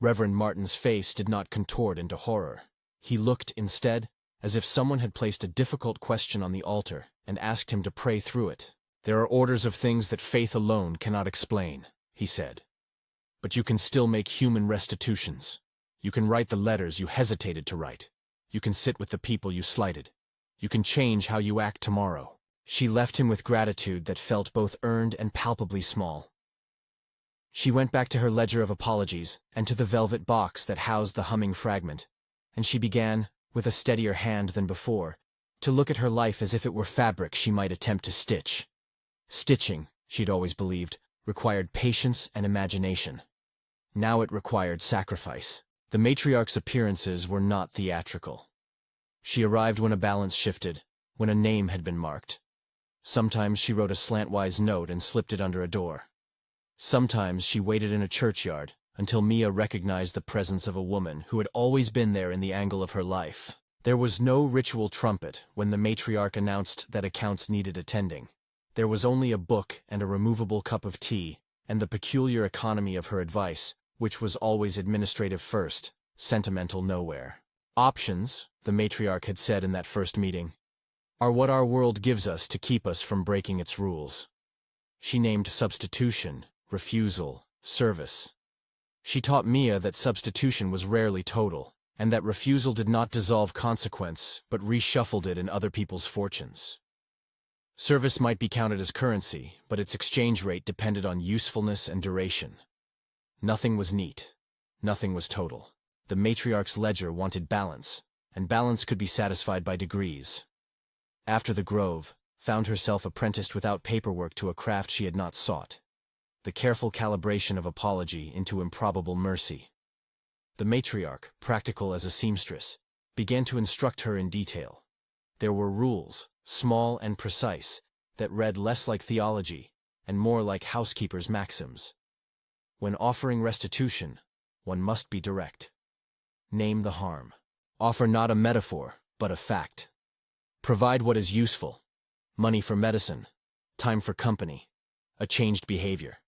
Reverend Martin's face did not contort into horror. He looked, instead, as if someone had placed a difficult question on the altar and asked him to pray through it. "There are orders of things that faith alone cannot explain," he said. "But you can still make human restitutions. You can write the letters you hesitated to write. You can sit with the people you slighted. You can change how you act tomorrow." She left him with gratitude that felt both earned and palpably small. She went back to her ledger of apologies and to the velvet box that housed the humming fragment, and she began, with a steadier hand than before, to look at her life as if it were fabric she might attempt to stitch. Stitching, she'd always believed, required patience and imagination. Now it required sacrifice. The matriarch's appearances were not theatrical. She arrived when a balance shifted, when a name had been marked. Sometimes she wrote a slantwise note and slipped it under a door. Sometimes she waited in a churchyard until Mia recognized the presence of a woman who had always been there in the angle of her life. There was no ritual trumpet when the matriarch announced that accounts needed attending. There was only a book and a removable cup of tea, and the peculiar economy of her advice, which was always administrative first, sentimental nowhere. "Options," the matriarch had said in that first meeting, "are what our world gives us to keep us from breaking its rules." She named substitution, refusal, service. She taught Mia that substitution was rarely total, and that refusal did not dissolve consequence, but reshuffled it in other people's fortunes. Service might be counted as currency, but its exchange rate depended on usefulness and duration. Nothing was neat. Nothing was total. The matriarch's ledger wanted balance, and balance could be satisfied by degrees. After the Grove, found herself apprenticed without paperwork to a craft she had not sought. The careful calibration of apology into improbable mercy. The matriarch, practical as a seamstress, began to instruct her in detail. There were rules, small and precise, that read less like theology and more like housekeeper's maxims. When offering restitution, one must be direct. Name the harm. Offer not a metaphor, but a fact. Provide what is useful. Money for medicine, time for company, a changed behavior.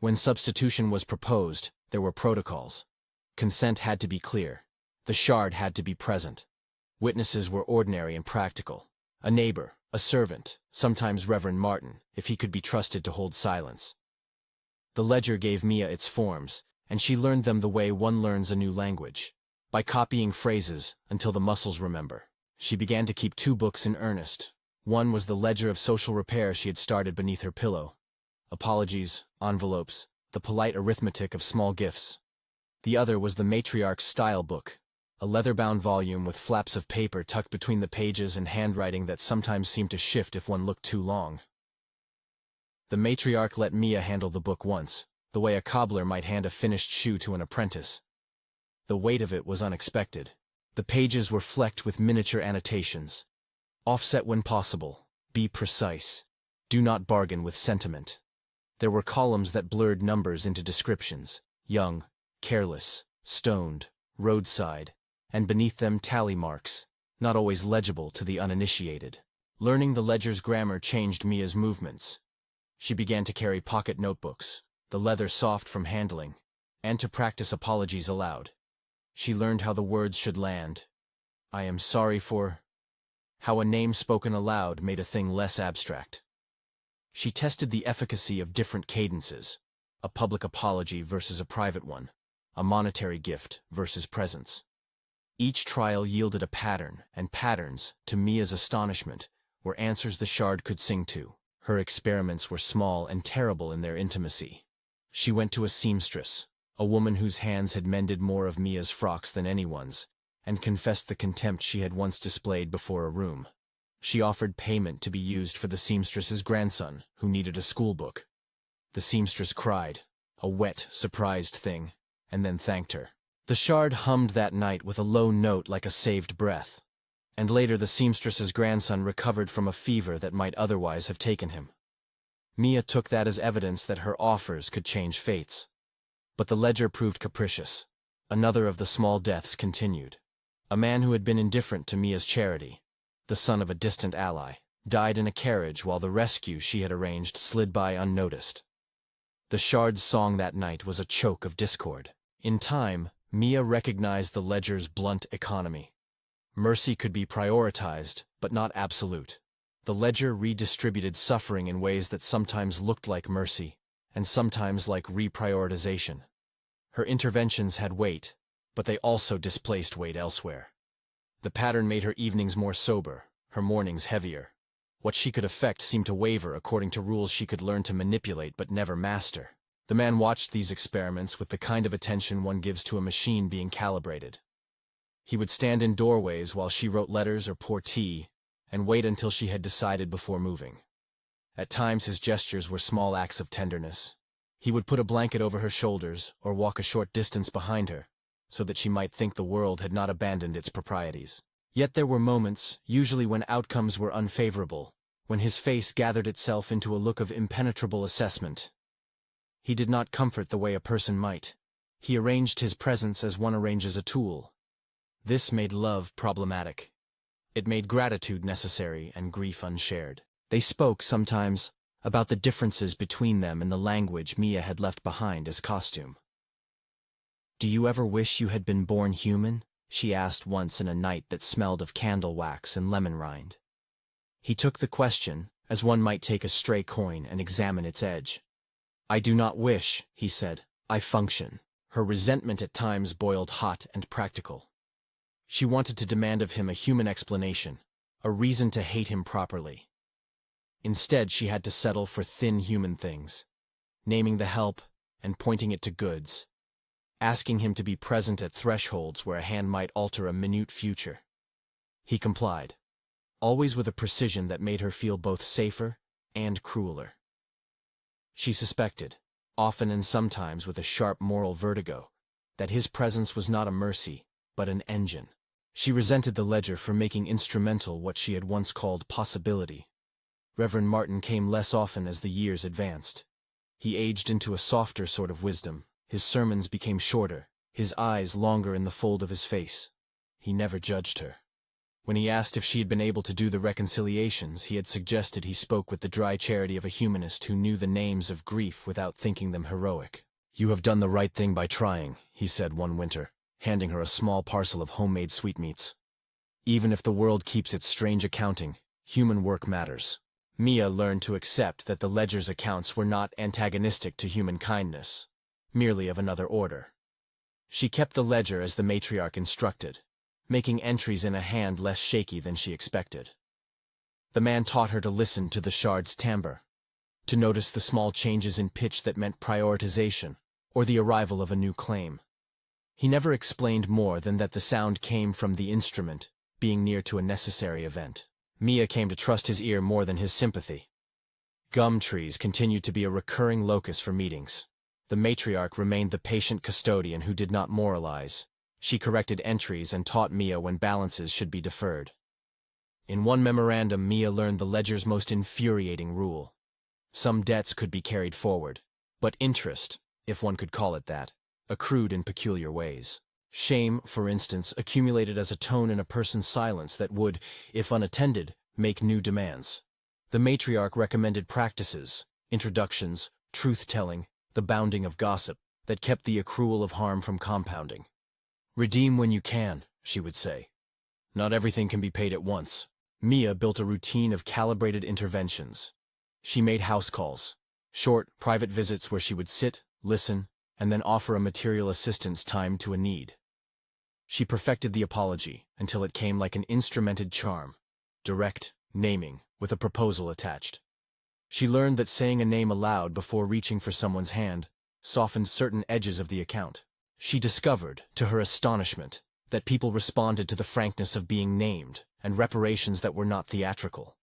When substitution was proposed, there were protocols. Consent had to be clear. The shard had to be present. Witnesses were ordinary and practical. A neighbor, a servant, sometimes Reverend Martin, if he could be trusted to hold silence. The ledger gave Mia its forms, and she learned them the way one learns a new language, by copying phrases until the muscles remember. She began to keep 2 books in earnest. One was the ledger of social repair she had started beneath her pillow. Apologies, envelopes, the polite arithmetic of small gifts. The other was the matriarch's style book, a leather-bound volume with flaps of paper tucked between the pages and handwriting that sometimes seemed to shift if one looked too long. The matriarch let Mia handle the book once, the way a cobbler might hand a finished shoe to an apprentice. The weight of it was unexpected. The pages were flecked with miniature annotations. Offset when possible. Be precise. Do not bargain with sentiment. There were columns that blurred numbers into descriptions: young, careless, stoned, roadside, and beneath them tally marks, not always legible to the uninitiated. Learning the ledger's grammar changed Mia's movements. She began to carry pocket notebooks, the leather soft from handling, and to practice apologies aloud. She learned how the words should land. I am sorry for... How a name spoken aloud made a thing less abstract. She tested the efficacy of different cadences, a public apology versus a private one, a monetary gift versus presents. Each trial yielded a pattern, and patterns, to Mia's astonishment, were answers the shard could sing to. Her experiments were small and terrible in their intimacy. She went to a seamstress, a woman whose hands had mended more of Mia's frocks than anyone's, and confessed the contempt she had once displayed before a room. She offered payment to be used for the seamstress's grandson, who needed a schoolbook. The seamstress cried, a wet, surprised thing, and then thanked her. The shard hummed that night with a low note like a saved breath, and later the seamstress's grandson recovered from a fever that might otherwise have taken him. Mia took that as evidence that her offers could change fates. But the ledger proved capricious. Another of the small deaths continued. A man who had been indifferent to Mia's charity, the son of a distant ally, died in a carriage while the rescue she had arranged slid by unnoticed. The shard's song that night was a choke of discord. In time, Mia recognized the ledger's blunt economy. Mercy could be prioritized, but not absolute. The ledger redistributed suffering in ways that sometimes looked like mercy, and sometimes like reprioritization. Her interventions had weight, but they also displaced weight elsewhere. The pattern made her evenings more sober, her mornings heavier. What she could affect seemed to waver according to rules she could learn to manipulate but never master. The man watched these experiments with the kind of attention one gives to a machine being calibrated. He would stand in doorways while she wrote letters or poured tea, and wait until she had decided before moving. At times his gestures were small acts of tenderness. He would put a blanket over her shoulders or walk a short distance behind her, so that she might think the world had not abandoned its proprieties. Yet there were moments, usually when outcomes were unfavorable, when his face gathered itself into a look of impenetrable assessment. He did not comfort the way a person might. He arranged his presence as one arranges a tool. This made love problematic. It made gratitude necessary and grief unshared. They spoke, sometimes, about the differences between them in the language Mia had left behind as costume. "Do you ever wish you had been born human?" she asked once in a night that smelled of candle wax and lemon rind. He took the question, as one might take a stray coin and examine its edge. "I do not wish," he said. "I function." Her resentment at times boiled hot and practical. She wanted to demand of him a human explanation, a reason to hate him properly. Instead, she had to settle for thin human things, naming the help and pointing it to goods, asking him to be present at thresholds where a hand might alter a minute future. He complied, always with a precision that made her feel both safer and crueler. She suspected, often and sometimes with a sharp moral vertigo, that his presence was not a mercy, but an engine. She resented the ledger for making instrumental what she had once called possibility. Reverend Martin came less often as the years advanced. He aged into a softer sort of wisdom. His sermons became shorter, his eyes longer in the fold of his face. He never judged her. When he asked if she had been able to do the reconciliations, he had suggested he spoke with the dry charity of a humanist who knew the names of grief without thinking them heroic. "You have done the right thing by trying," he said one winter, handing her a small parcel of homemade sweetmeats. "Even if the world keeps its strange accounting, human work matters." Mia learned to accept that the ledger's accounts were not antagonistic to human kindness, merely of another order. She kept the ledger as the matriarch instructed, making entries in a hand less shaky than she expected. The man taught her to listen to the shard's timbre, to notice the small changes in pitch that meant prioritization or the arrival of a new claim. He never explained more than that the sound came from the instrument, being near to a necessary event. Mia came to trust his ear more than his sympathy. Gum trees continued to be a recurring locus for meetings. The matriarch remained the patient custodian who did not moralize. She corrected entries and taught Mia when balances should be deferred. In one memorandum, Mia learned the ledger's most infuriating rule. Some debts could be carried forward, but interest, if one could call it that, accrued in peculiar ways. Shame, for instance, accumulated as a tone in a person's silence that would, if unattended, make new demands. The matriarch recommended practices, introductions, truth-telling, the bounding of gossip, that kept the accrual of harm from compounding. "Redeem when you can," she would say. "Not everything can be paid at once." Mia built a routine of calibrated interventions. She made house calls, short, private visits where she would sit, listen, and then offer a material assistance timed to a need. She perfected the apology until it came like an instrumented charm, direct, naming, with a proposal attached. She learned that saying a name aloud before reaching for someone's hand softened certain edges of the account. She discovered, to her astonishment, that people responded to the frankness of being named and reparations that were not theatrical.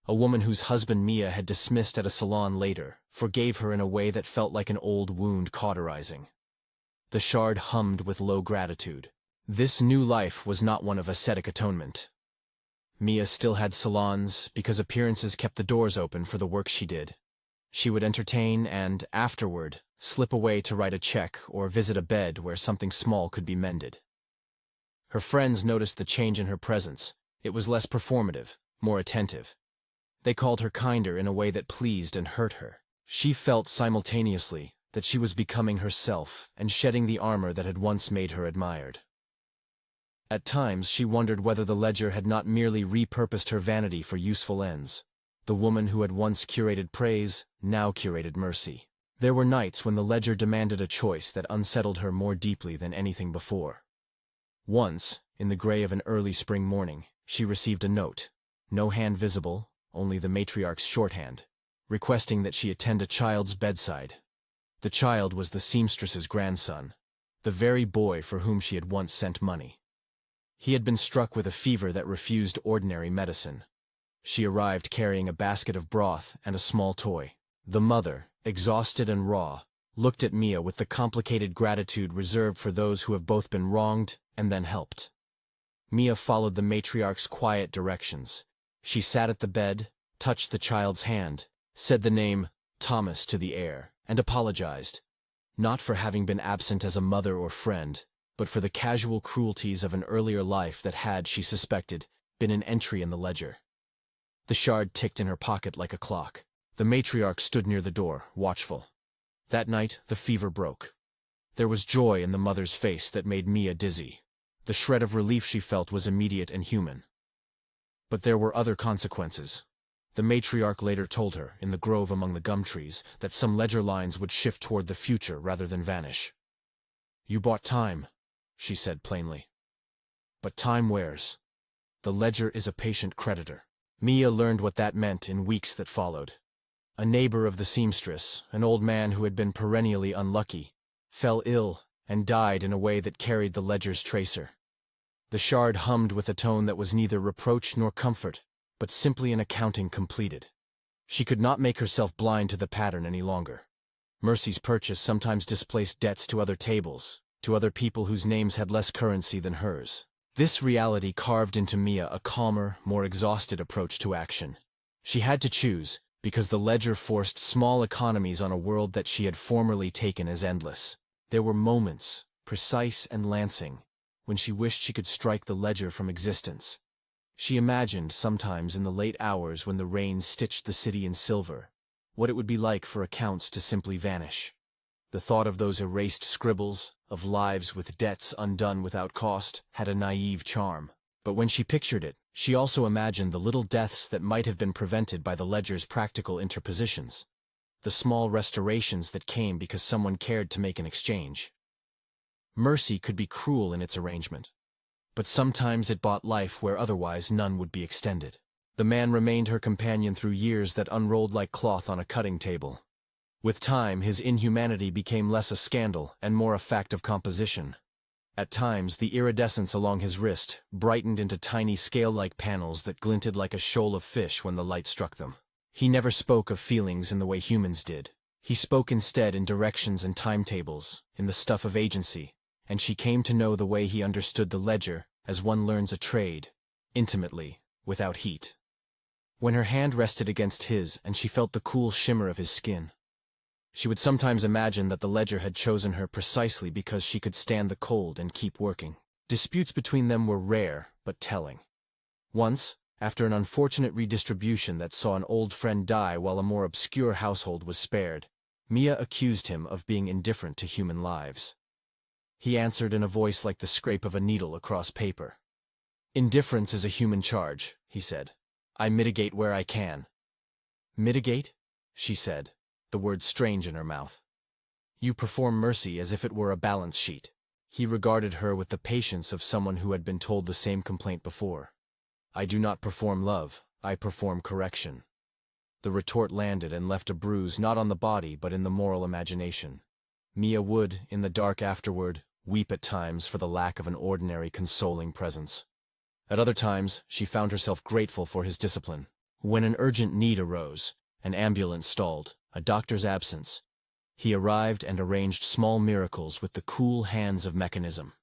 A woman whose husband Mia had dismissed at a salon later forgave her in a way that felt like an old wound cauterizing. The shard hummed with low gratitude. This new life was not one of ascetic atonement. Mia still had salons because appearances kept the doors open for the work she did. She would entertain and, afterward, slip away to write a check or visit a bed where something small could be mended. Her friends noticed the change in her presence. It was less performative, more attentive. They called her kinder in a way that pleased and hurt her. She felt simultaneously that she was becoming herself and shedding the armor that had once made her admired. At times she wondered whether the ledger had not merely repurposed her vanity for useful ends. The woman who had once curated praise now curated mercy. There were nights when the ledger demanded a choice that unsettled her more deeply than anything before. Once, in the gray of an early spring morning, she received a note, no hand visible, only the matriarch's shorthand, requesting that she attend a child's bedside. The child was the seamstress's grandson, the very boy for whom she had once sent money. He had been struck with a fever that refused ordinary medicine. She arrived carrying a basket of broth and a small toy. The mother, exhausted and raw, looked at Mia with the complicated gratitude reserved for those who have both been wronged and then helped. Mia followed the matriarch's quiet directions. She sat at the bed, touched the child's hand, said the name Thomas to the air, and apologized, not for having been absent as a mother or friend, but for the casual cruelties of an earlier life that had, she suspected, been an entry in the ledger. The shard ticked in her pocket like a clock. The matriarch stood near the door, watchful. That night, the fever broke. There was joy in the mother's face that made Mia dizzy. The shred of relief she felt was immediate and human. But there were other consequences. The matriarch later told her, in the grove among the gum trees, that some ledger lines would shift toward the future rather than vanish. "You bought time," she said plainly. "But time wears. The ledger is a patient creditor." Mia learned what that meant in weeks that followed. A neighbor of the seamstress, an old man who had been perennially unlucky, fell ill and died in a way that carried the ledger's tracer. The shard hummed with a tone that was neither reproach nor comfort, but simply an accounting completed. She could not make herself blind to the pattern any longer. Mercy's purchase sometimes displaced debts to other tables, to other people whose names had less currency than hers. This reality carved into Mia a calmer, more exhausted approach to action. She had to choose, because the ledger forced small economies on a world that she had formerly taken as endless. There were moments, precise and lancing, when she wished she could strike the ledger from existence. She imagined, sometimes in the late hours when the rain stitched the city in silver, what it would be like for accounts to simply vanish. The thought of those erased scribbles, of lives with debts undone without cost, had a naive charm. But when she pictured it, she also imagined the little deaths that might have been prevented by the ledger's practical interpositions. The small restorations that came because someone cared to make an exchange. Mercy could be cruel in its arrangement, but sometimes it bought life where otherwise none would be extended. The man remained her companion through years that unrolled like cloth on a cutting table. With time, his inhumanity became less a scandal and more a fact of composition. At times, the iridescence along his wrist brightened into tiny scale-like panels that glinted like a shoal of fish when the light struck them. He never spoke of feelings in the way humans did. He spoke instead in directions and timetables, in the stuff of agency, and she came to know the way he understood the ledger as one learns a trade, intimately, without heat. When her hand rested against his and she felt the cool shimmer of his skin, she would sometimes imagine that the ledger had chosen her precisely because she could stand the cold and keep working. Disputes between them were rare, but telling. Once, after an unfortunate redistribution that saw an old friend die while a more obscure household was spared, Mia accused him of being indifferent to human lives. He answered in a voice like the scrape of a needle across paper. "Indifference is a human charge," he said. "I mitigate where I can." "Mitigate?" she said, the word strange in her mouth. "You perform mercy as if it were a balance sheet." He regarded her with the patience of someone who had been told the same complaint before. "I do not perform love, I perform correction." The retort landed and left a bruise not on the body but in the moral imagination. Mia would, in the dark afterward, weep at times for the lack of an ordinary consoling presence. At other times, she found herself grateful for his discipline. When an urgent need arose, an ambulance stalled, a doctor's absence, he arrived and arranged small miracles with the cool hands of mechanism.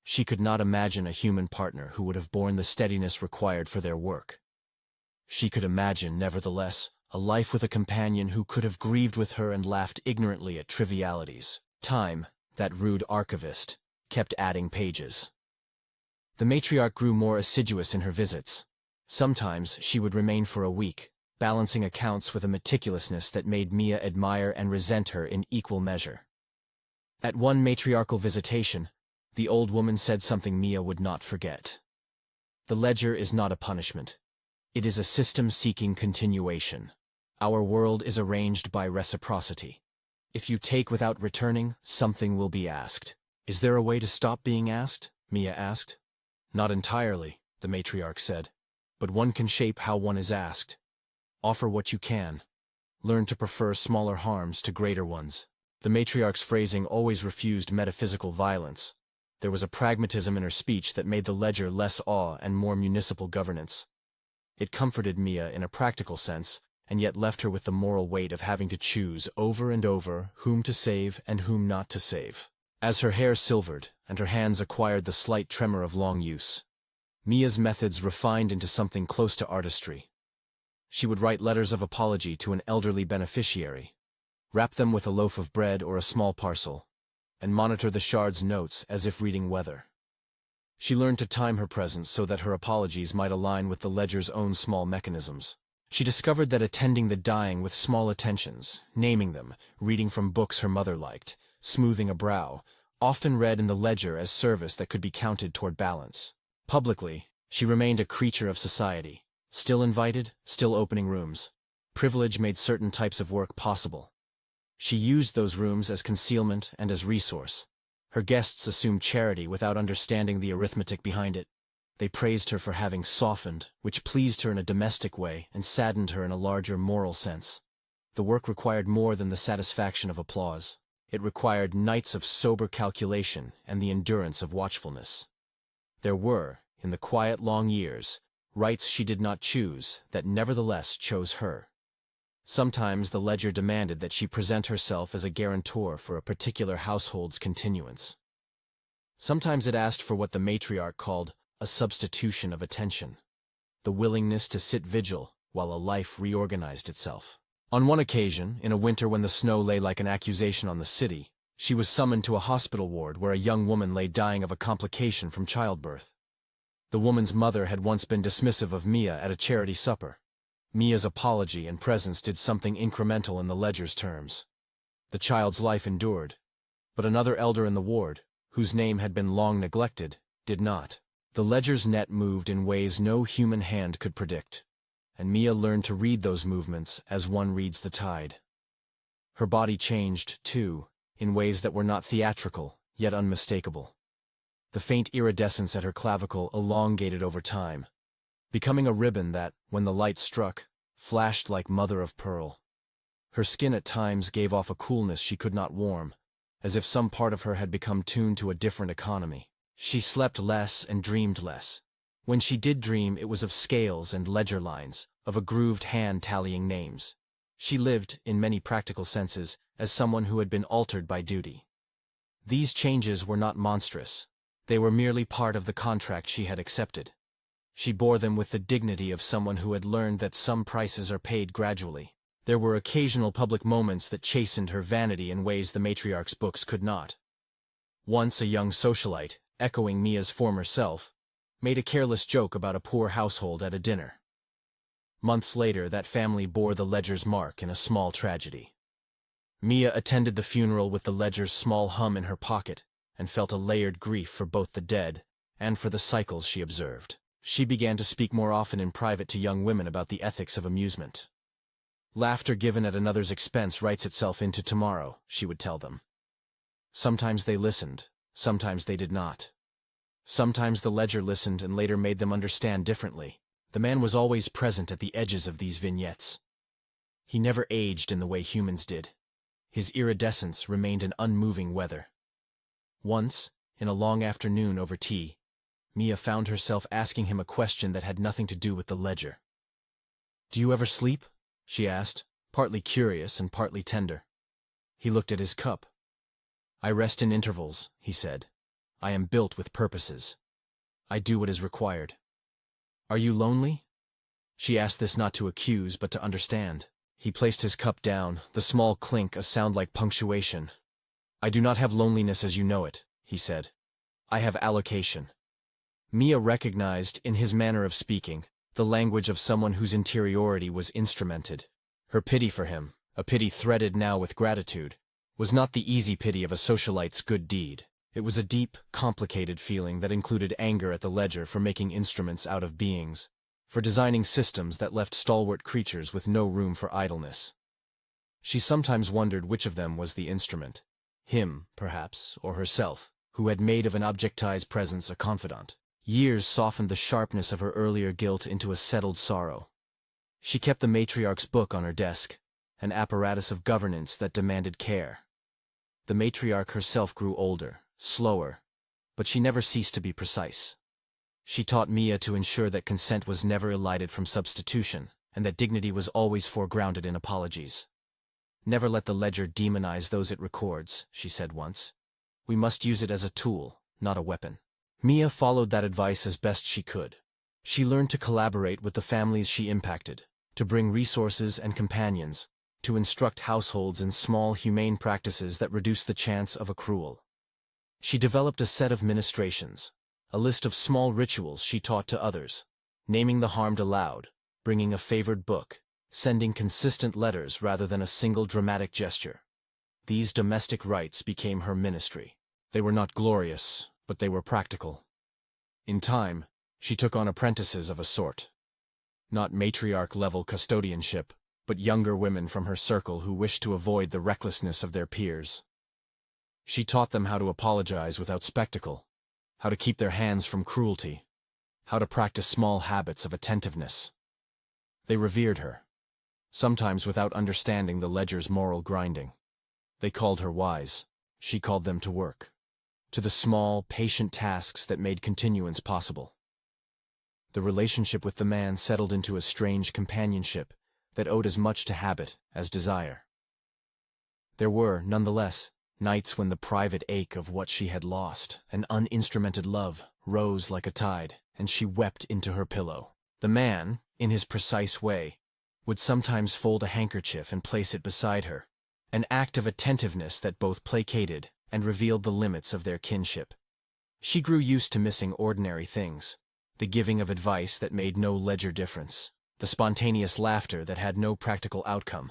She could not imagine a human partner who would have borne the steadiness required for their work. She could imagine, nevertheless, a life with a companion who could have grieved with her and laughed ignorantly at trivialities. Time, that rude archivist, kept adding pages. The matriarch grew more assiduous in her visits. Sometimes she would remain for a week, balancing accounts with a meticulousness that made Mia admire and resent her in equal measure. At one matriarchal visitation, the old woman said something Mia would not forget. "The ledger is not a punishment. It is a system-seeking continuation. Our world is arranged by reciprocity. If you take without returning, something will be asked." "Is there a way to stop being asked?" Mia asked. "Not entirely," the matriarch said, "but one can shape how one is asked. Offer what you can. Learn to prefer smaller harms to greater ones." The matriarch's phrasing always refused metaphysical violence. There was a pragmatism in her speech that made the ledger less awe and more municipal governance. It comforted Mia in a practical sense, and yet left her with the moral weight of having to choose over and over whom to save and whom not to save. As her hair silvered, and her hands acquired the slight tremor of long use, Mia's methods refined into something close to artistry. She would write letters of apology to an elderly beneficiary, wrap them with a loaf of bread or a small parcel, and monitor the shard's notes as if reading weather. She learned to time her presence so that her apologies might align with the ledger's own small mechanisms. She discovered that attending the dying with small attentions, naming them, reading from books her mother liked, smoothing a brow, often read in the ledger as service that could be counted toward balance. Publicly, she remained a creature of society, still invited, still opening rooms. Privilege made certain types of work possible. She used those rooms as concealment and as resource. Her guests assumed charity without understanding the arithmetic behind it. They praised her for having softened, which pleased her in a domestic way and saddened her in a larger moral sense. The work required more than the satisfaction of applause. It required nights of sober calculation and the endurance of watchfulness. There were, in the quiet long years, rights she did not choose that nevertheless chose her. Sometimes the ledger demanded that she present herself as a guarantor for a particular household's continuance. Sometimes it asked for what the matriarch called a substitution of attention, the willingness to sit vigil while a life reorganized itself. On one occasion, in a winter when the snow lay like an accusation on the city, she was summoned to a hospital ward where a young woman lay dying of a complication from childbirth. The woman's mother had once been dismissive of Mia at a charity supper. Mia's apology and presence did something incremental in the ledger's terms. The child's life endured, but another elder in the ward, whose name had been long neglected, did not. The ledger's net moved in ways no human hand could predict, and Mia learned to read those movements as one reads the tide. Her body changed, too, in ways that were not theatrical, yet unmistakable. The faint iridescence at her clavicle elongated over time, becoming a ribbon that, when the light struck, flashed like mother of pearl. Her skin at times gave off a coolness she could not warm, as if some part of her had become tuned to a different economy. She slept less and dreamed less. When she did dream, it was of scales and ledger lines, of a grooved hand tallying names. She lived, in many practical senses, as someone who had been altered by duty. These changes were not monstrous. They were merely part of the contract she had accepted. She bore them with the dignity of someone who had learned that some prices are paid gradually. There were occasional public moments that chastened her vanity in ways the matriarch's books could not. Once a young socialite, echoing Mia's former self, made a careless joke about a poor household at a dinner. Months later, that family bore the ledger's mark in a small tragedy. Mia attended the funeral with the ledger's small hum in her pocket and felt a layered grief for both the dead and for the cycles she observed. She began to speak more often in private to young women about the ethics of amusement. Laughter given at another's expense writes itself into tomorrow, she would tell them. Sometimes they listened, sometimes they did not. Sometimes the ledger listened and later made them understand differently. The man was always present at the edges of these vignettes. He never aged in the way humans did. His iridescence remained an unmoving weather. Once, in a long afternoon over tea, Mia found herself asking him a question that had nothing to do with the ledger. "Do you ever sleep?" she asked, partly curious and partly tender. He looked at his cup. "I rest in intervals," he said. "I am built with purposes. I do what is required." "Are you lonely?" She asked this not to accuse, but to understand. He placed his cup down, the small clink a sound like punctuation. "I do not have loneliness as you know it," he said. "I have allocation." Mia recognized, in his manner of speaking, the language of someone whose interiority was instrumented. Her pity for him, a pity threaded now with gratitude, was not the easy pity of a socialite's good deed. It was a deep, complicated feeling that included anger at the ledger for making instruments out of beings, for designing systems that left stalwart creatures with no room for idleness. She sometimes wondered which of them was the instrument, him, perhaps, or herself, who had made of an objectized presence a confidant. Years softened the sharpness of her earlier guilt into a settled sorrow. She kept the matriarch's book on her desk, an apparatus of governance that demanded care. The matriarch herself grew older, slower, but she never ceased to be precise. She taught Mia to ensure that consent was never elided from substitution, and that dignity was always foregrounded in apologies. "Never let the ledger demonize those it records," she said once. "We must use it as a tool, not a weapon." Mia followed that advice as best she could. She learned to collaborate with the families she impacted, to bring resources and companions, to instruct households in small, humane practices that reduce the chance of accrual. She developed a set of ministrations, a list of small rituals she taught to others, naming the harmed aloud, bringing a favored book, sending consistent letters rather than a single dramatic gesture. These domestic rites became her ministry. They were not glorious, but they were practical. In time, she took on apprentices of a sort. Not matriarch-level custodianship, but younger women from her circle who wished to avoid the recklessness of their peers. She taught them how to apologize without spectacle, how to keep their hands from cruelty, how to practice small habits of attentiveness. They revered her, sometimes without understanding the ledger's moral grinding. They called her wise. She called them to work, to the small, patient tasks that made continuance possible. The relationship with the man settled into a strange companionship that owed as much to habit as desire. There were, nonetheless, nights when the private ache of what she had lost, an uninstrumented love, rose like a tide, and she wept into her pillow. The man, in his precise way, would sometimes fold a handkerchief and place it beside her, an act of attentiveness that both placated and revealed the limits of their kinship. She grew used to missing ordinary things, the giving of advice that made no ledger difference, the spontaneous laughter that had no practical outcome,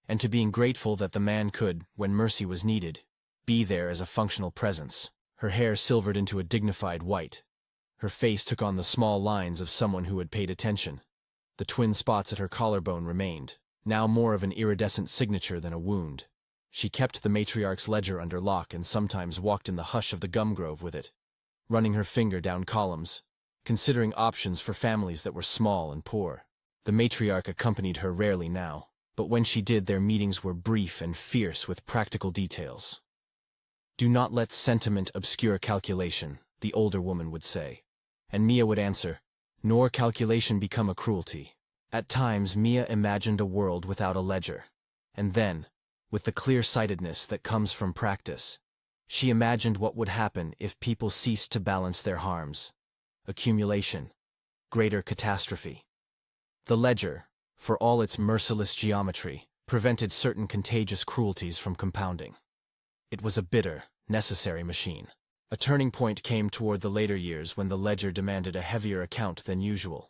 and to being grateful that the man could, when mercy was needed, be there as a functional presence. Her hair silvered into a dignified white. Her face took on the small lines of someone who had paid attention. The twin spots at her collarbone remained, now more of an iridescent signature than a wound. She kept the matriarch's ledger under lock and sometimes walked in the hush of the gum grove with it, running her finger down columns, considering options for families that were small and poor. The matriarch accompanied her rarely now, but when she did, their meetings were brief and fierce with practical details. "Do not let sentiment obscure calculation," the older woman would say. And Mia would answer, "Nor calculation become a cruelty." At times Mia imagined a world without a ledger. And then, with the clear-sightedness that comes from practice, she imagined what would happen if people ceased to balance their harms. Accumulation. Greater catastrophe. The ledger, for all its merciless geometry, prevented certain contagious cruelties from compounding. It was a bitter, necessary machine. A turning point came toward the later years when the ledger demanded a heavier account than usual.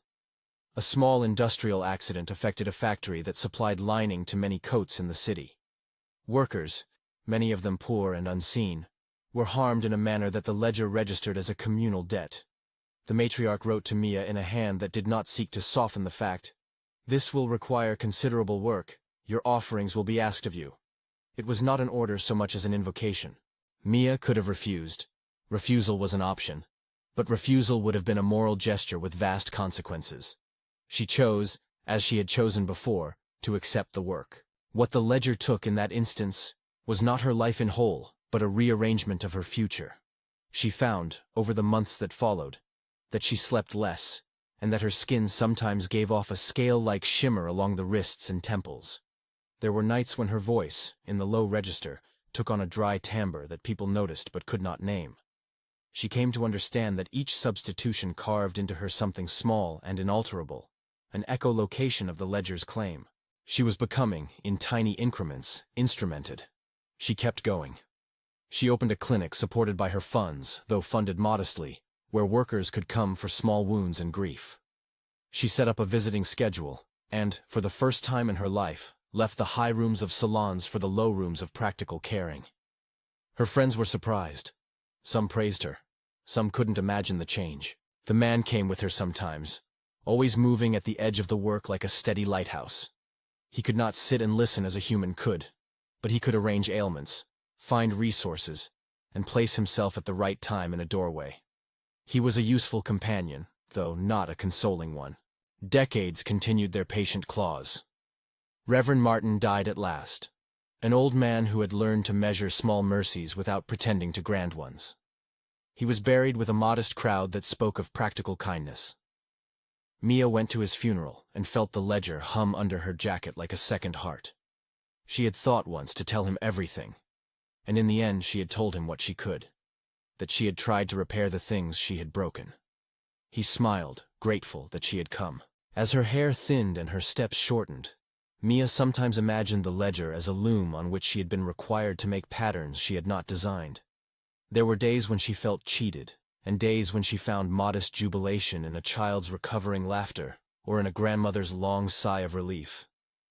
A small industrial accident affected a factory that supplied lining to many coats in the city. Workers, many of them poor and unseen, were harmed in a manner that the ledger registered as a communal debt. The matriarch wrote to Mia in a hand that did not seek to soften the fact, "This will require considerable work. Your offerings will be asked of you." It was not an order so much as an invocation. Mia could have refused. Refusal was an option. But refusal would have been a moral gesture with vast consequences. She chose, as she had chosen before, to accept the work. What the ledger took in that instance was not her life in whole, but a rearrangement of her future. She found, over the months that followed, that she slept less, and that her skin sometimes gave off a scale-like shimmer along the wrists and temples. There were nights when her voice, in the low register, took on a dry timbre that people noticed but could not name. She came to understand that each substitution carved into her something small and inalterable, an echolocation of the ledger's claim. She was becoming, in tiny increments, instrumented. She kept going. She opened a clinic supported by her funds, though funded modestly, where workers could come for small wounds and grief. She set up a visiting schedule, and, for the first time in her life, left the high rooms of salons for the low rooms of practical caring. Her friends were surprised. Some praised her. Some couldn't imagine the change. The man came with her sometimes, always moving at the edge of the work like a steady lighthouse. He could not sit and listen as a human could, but he could arrange ailments, find resources, and place himself at the right time in a doorway. He was a useful companion, though not a consoling one. Decades continued their patient claws. Reverend Martin died at last, an old man who had learned to measure small mercies without pretending to grand ones. He was buried with a modest crowd that spoke of practical kindness. Mia went to his funeral and felt the ledger hum under her jacket like a second heart. She had thought once to tell him everything, and in the end she had told him what she could, that she had tried to repair the things she had broken. He smiled, grateful that she had come. As her hair thinned and her steps shortened, Mia sometimes imagined the ledger as a loom on which she had been required to make patterns she had not designed. There were days when she felt cheated, and days when she found modest jubilation in a child's recovering laughter, or in a grandmother's long sigh of relief.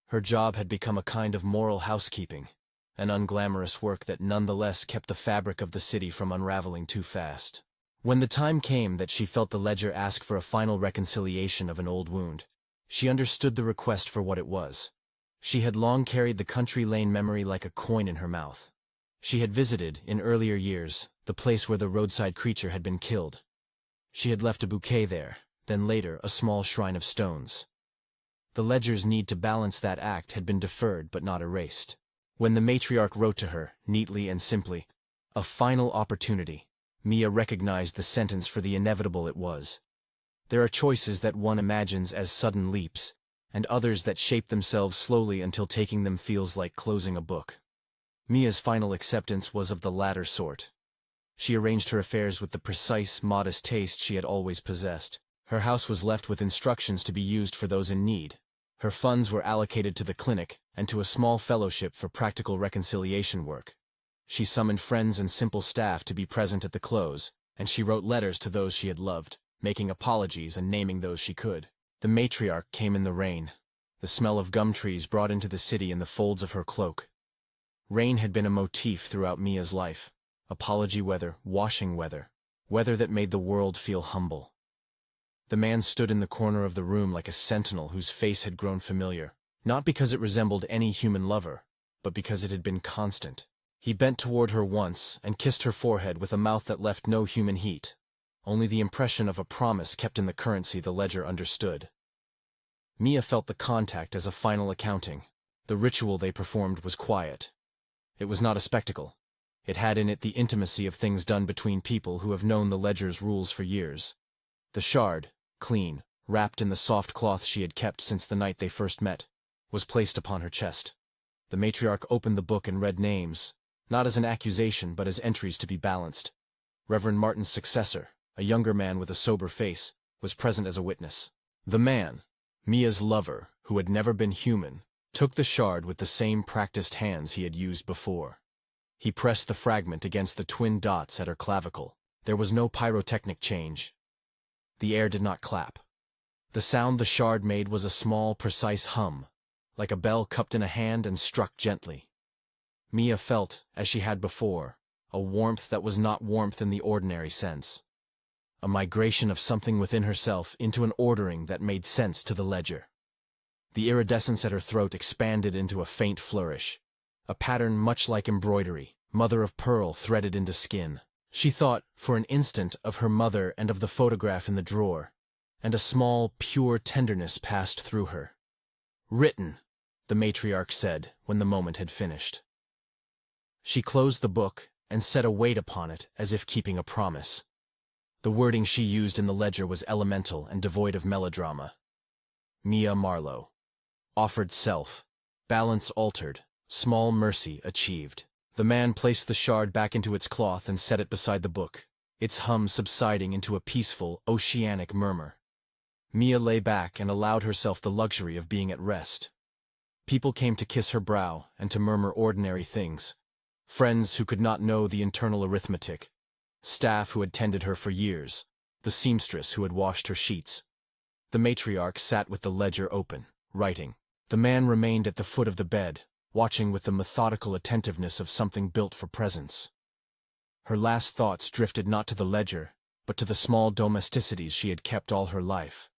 Her job had become a kind of moral housekeeping, an unglamorous work that nonetheless kept the fabric of the city from unraveling too fast. When the time came that she felt the ledger ask for a final reconciliation of an old wound, she understood the request for what it was. She had long carried the country lane memory like a coin in her mouth. She had visited, in earlier years, the place where the roadside creature had been killed. She had left a bouquet there, then later a small shrine of stones. The ledger's need to balance that act had been deferred but not erased. When the matriarch wrote to her, neatly and simply, "A final opportunity," Mia recognized the sentence for the inevitable it was. There are choices that one imagines as sudden leaps, and others that shape themselves slowly until taking them feels like closing a book. Mia's final acceptance was of the latter sort. She arranged her affairs with the precise, modest taste she had always possessed. Her house was left with instructions to be used for those in need. Her funds were allocated to the clinic and to a small fellowship for practical reconciliation work. She summoned friends and simple staff to be present at the close, and she wrote letters to those she had loved, making apologies and naming those she could. The matriarch came in the rain. The smell of gum trees brought into the city in the folds of her cloak. Rain had been a motif throughout Mia's life. Apology weather, washing weather, weather that made the world feel humble. The man stood in the corner of the room like a sentinel whose face had grown familiar, not because it resembled any human lover, but because it had been constant. He bent toward her once and kissed her forehead with a mouth that left no human heat, only the impression of a promise kept in the currency the ledger understood. Mia felt the contact as a final accounting. The ritual they performed was quiet. It was not a spectacle. It had in it the intimacy of things done between people who have known the ledger's rules for years. The shard, clean, wrapped in the soft cloth she had kept since the night they first met, was placed upon her chest. The matriarch opened the book and read names, not as an accusation but as entries to be balanced. Reverend Martin's successor, a younger man with a sober face, was present as a witness. The man, Mia's lover, who had never been human, took the shard with the same practiced hands he had used before. He pressed the fragment against the twin dots at her clavicle. There was no pyrotechnic change. The air did not clap. The sound the shard made was a small, precise hum, like a bell cupped in a hand and struck gently. Mia felt, as she had before, a warmth that was not warmth in the ordinary sense. A migration of something within herself into an ordering that made sense to the ledger. The iridescence at her throat expanded into a faint flourish, a pattern much like embroidery, mother of pearl threaded into skin. She thought, for an instant, of her mother and of the photograph in the drawer, and a small, pure tenderness passed through her. "Written," the matriarch said when the moment had finished. She closed the book and set a weight upon it as if keeping a promise. The wording she used in the ledger was elemental and devoid of melodrama. Mia Marlowe. Offered self. Balance altered. Small mercy achieved. The man placed the shard back into its cloth and set it beside the book, its hum subsiding into a peaceful, oceanic murmur. Mia lay back and allowed herself the luxury of being at rest. People came to kiss her brow and to murmur ordinary things. Friends who could not know the internal arithmetic. Staff who had tended her for years. The seamstress who had washed her sheets. The matriarch sat with the ledger open, writing. The man remained at the foot of the bed, watching with the methodical attentiveness of something built for presence. Her last thoughts drifted not to the ledger, but to the small domesticities she had kept all her life.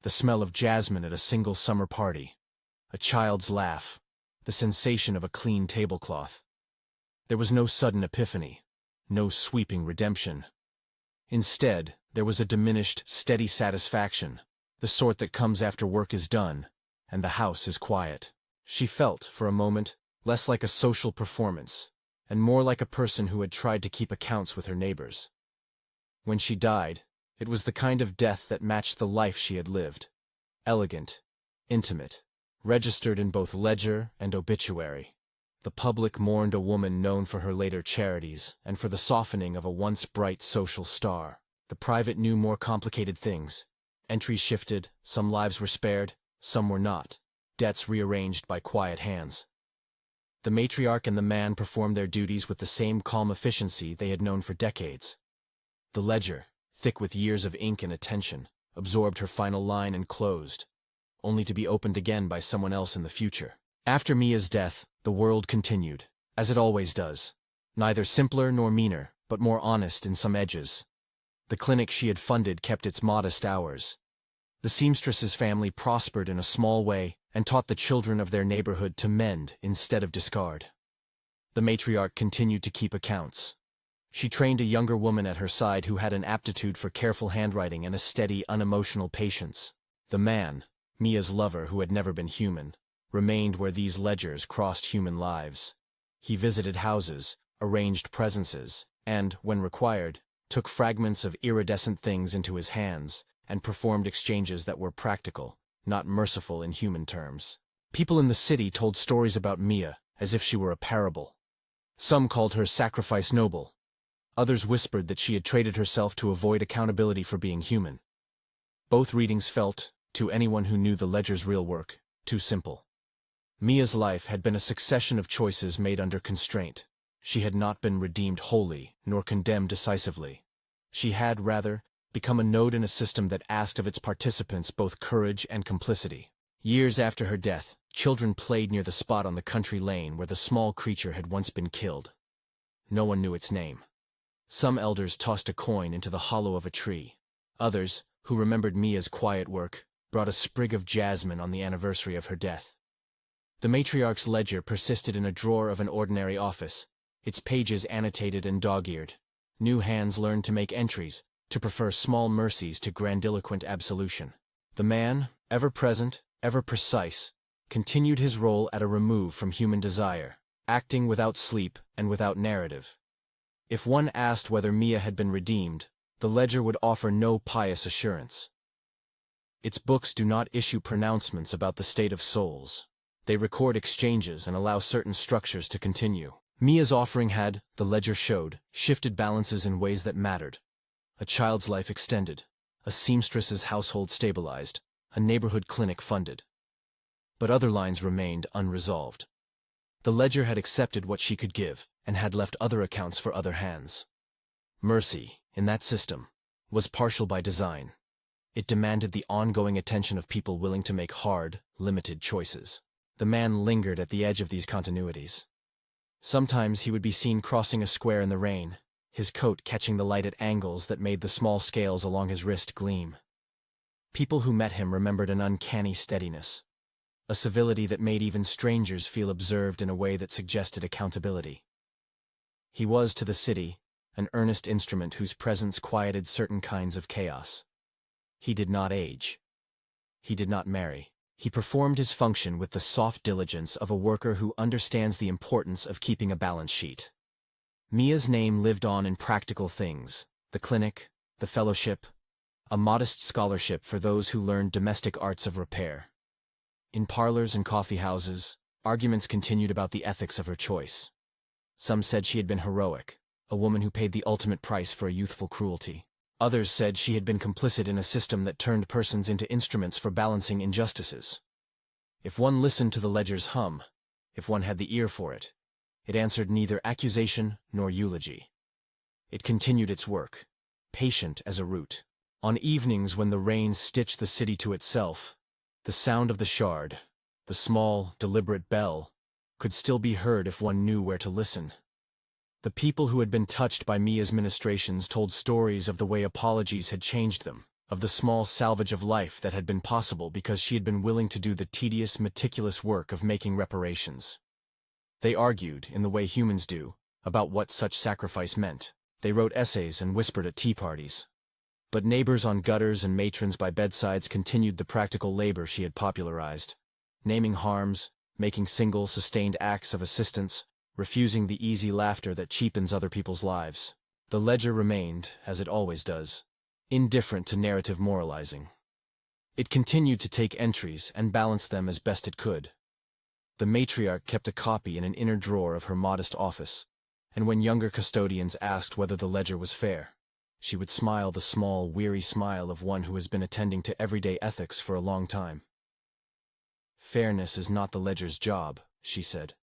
The smell of jasmine at a single summer party. A child's laugh. The sensation of a clean tablecloth. There was no sudden epiphany, no sweeping redemption. Instead, there was a diminished, steady satisfaction, the sort that comes after work is done, and the house is quiet. She felt, for a moment, less like a social performance, and more like a person who had tried to keep accounts with her neighbors. When she died, it was the kind of death that matched the life she had lived. Elegant, intimate, registered in both ledger and obituary. The public mourned a woman known for her later charities and for the softening of a once bright social star. The private knew more complicated things. Entries shifted, some lives were spared, some were not. Debts rearranged by quiet hands. The matriarch and the man performed their duties with the same calm efficiency they had known for decades. The ledger, thick with years of ink and attention, absorbed her final line and closed, only to be opened again by someone else in the future. After Mia's death, the world continued, as it always does, neither simpler nor meaner, but more honest in some edges. The clinic she had funded kept its modest hours. The seamstress's family prospered in a small way and taught the children of their neighborhood to mend instead of discard. The matriarch continued to keep accounts. She trained a younger woman at her side who had an aptitude for careful handwriting and a steady, unemotional patience. The man, Mia's lover who had never been human, remained where these ledgers crossed human lives. He visited houses, arranged presences, and, when required, took fragments of iridescent things into his hands and performed exchanges that were practical, not merciful in human terms. People in the city told stories about Mia as if she were a parable. Some called her sacrifice noble. Others whispered that she had traded herself to avoid accountability for being human. Both readings felt, to anyone who knew the ledger's real work, too simple. Mia's life had been a succession of choices made under constraint. She had not been redeemed wholly, nor condemned decisively. She had, rather, become a node in a system that asked of its participants both courage and complicity. Years after her death, children played near the spot on the country lane where the small creature had once been killed. No one knew its name. Some elders tossed a coin into the hollow of a tree. Others, who remembered Mia's quiet work, brought a sprig of jasmine on the anniversary of her death. The matriarch's ledger persisted in a drawer of an ordinary office, its pages annotated and dog-eared. New hands learned to make entries, to prefer small mercies to grandiloquent absolution. The man, ever present, ever precise, continued his role at a remove from human desire, acting without sleep and without narrative. If one asked whether Mia had been redeemed, the ledger would offer no pious assurance. Its books do not issue pronouncements about the state of souls. They record exchanges and allow certain structures to continue. Mia's offering had, the ledger showed, shifted balances in ways that mattered. A child's life extended, a seamstress's household stabilized, a neighborhood clinic funded. But other lines remained unresolved. The ledger had accepted what she could give, and had left other accounts for other hands. Mercy, in that system, was partial by design. It demanded the ongoing attention of people willing to make hard, limited choices. The man lingered at the edge of these continuities. Sometimes he would be seen crossing a square in the rain, his coat catching the light at angles that made the small scales along his wrist gleam. People who met him remembered an uncanny steadiness, a civility that made even strangers feel observed in a way that suggested accountability. He was, to the city, an earnest instrument whose presence quieted certain kinds of chaos. He did not age. He did not marry. He performed his function with the soft diligence of a worker who understands the importance of keeping a balance sheet. Mia's name lived on in practical things: the clinic, the fellowship, a modest scholarship for those who learned domestic arts of repair. In parlors and coffee houses, arguments continued about the ethics of her choice. Some said she had been heroic, a woman who paid the ultimate price for a youthful cruelty. Others said she had been complicit in a system that turned persons into instruments for balancing injustices. If one listened to the ledger's hum, if one had the ear for it, it answered neither accusation nor eulogy. It continued its work, patient as a root. On evenings when the rain stitched the city to itself, the sound of the shard, the small, deliberate bell, could still be heard if one knew where to listen. The people who had been touched by Mia's ministrations told stories of the way apologies had changed them, of the small salvage of life that had been possible because she had been willing to do the tedious, meticulous work of making reparations. They argued, in the way humans do, about what such sacrifice meant. They wrote essays and whispered at tea parties. But neighbors on gutters and matrons by bedsides continued the practical labor she had popularized, naming harms, making single, sustained acts of assistance, refusing the easy laughter that cheapens other people's lives. The ledger remained, as it always does, indifferent to narrative moralizing. It continued to take entries and balance them as best it could. The matriarch kept a copy in an inner drawer of her modest office, and when younger custodians asked whether the ledger was fair, she would smile the small, weary smile of one who has been attending to everyday ethics for a long time. "Fairness is not the ledger's job," she said.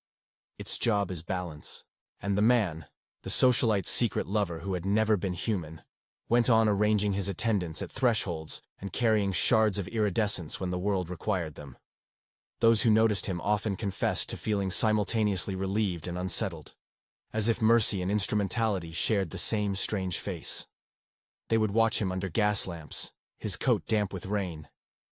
"Its job is balance." And the man, the socialite's secret lover who had never been human, went on arranging his attendants at thresholds and carrying shards of iridescence when the world required them. Those who noticed him often confessed to feeling simultaneously relieved and unsettled, as if mercy and instrumentality shared the same strange face. They would watch him under gas lamps, his coat damp with rain,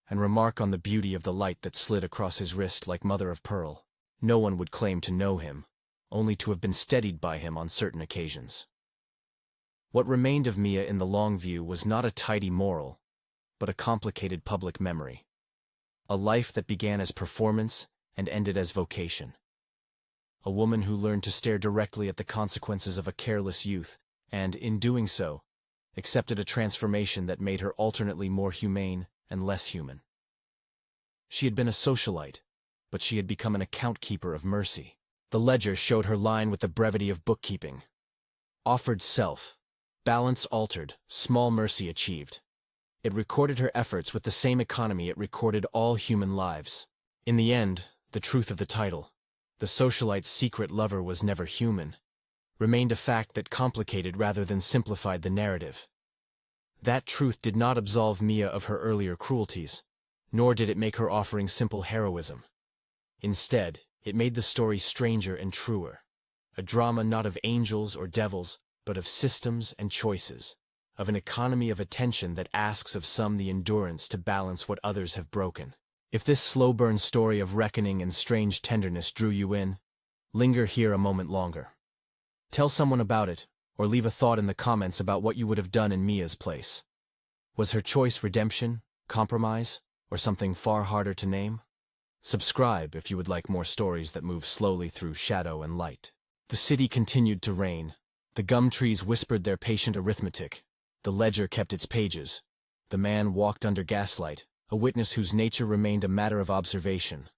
and remark on the beauty of the light that slid across his wrist like mother of pearl. No one would claim to know him, only to have been steadied by him on certain occasions. What remained of Mia in the long view was not a tidy moral, but a complicated public memory. A life that began as performance and ended as vocation. A woman who learned to stare directly at the consequences of a careless youth, and, in doing so, accepted a transformation that made her alternately more humane and less human. She had been a socialite, but she had become an account-keeper of mercy. The ledger showed her line with the brevity of bookkeeping. Offered self, balance altered, small mercy achieved. It recorded her efforts with the same economy it recorded all human lives. In the end, the truth of the title, "The Socialite's Secret Lover Was Never Human," remained a fact that complicated rather than simplified the narrative. That truth did not absolve Mia of her earlier cruelties, nor did it make her offering simple heroism. Instead, it made the story stranger and truer, a drama not of angels or devils, but of systems and choices, of an economy of attention that asks of some the endurance to balance what others have broken. If this slow-burn story of reckoning and strange tenderness drew you in, linger here a moment longer. Tell someone about it, or leave a thought in the comments about what you would have done in Mia's place. Was her choice redemption, compromise, or something far harder to name? Subscribe if you would like more stories that move slowly through shadow and light. The city continued to rain, The gum trees whispered their patient arithmetic. The ledger kept its pages. The man walked under gaslight, a witness whose nature remained a matter of observation.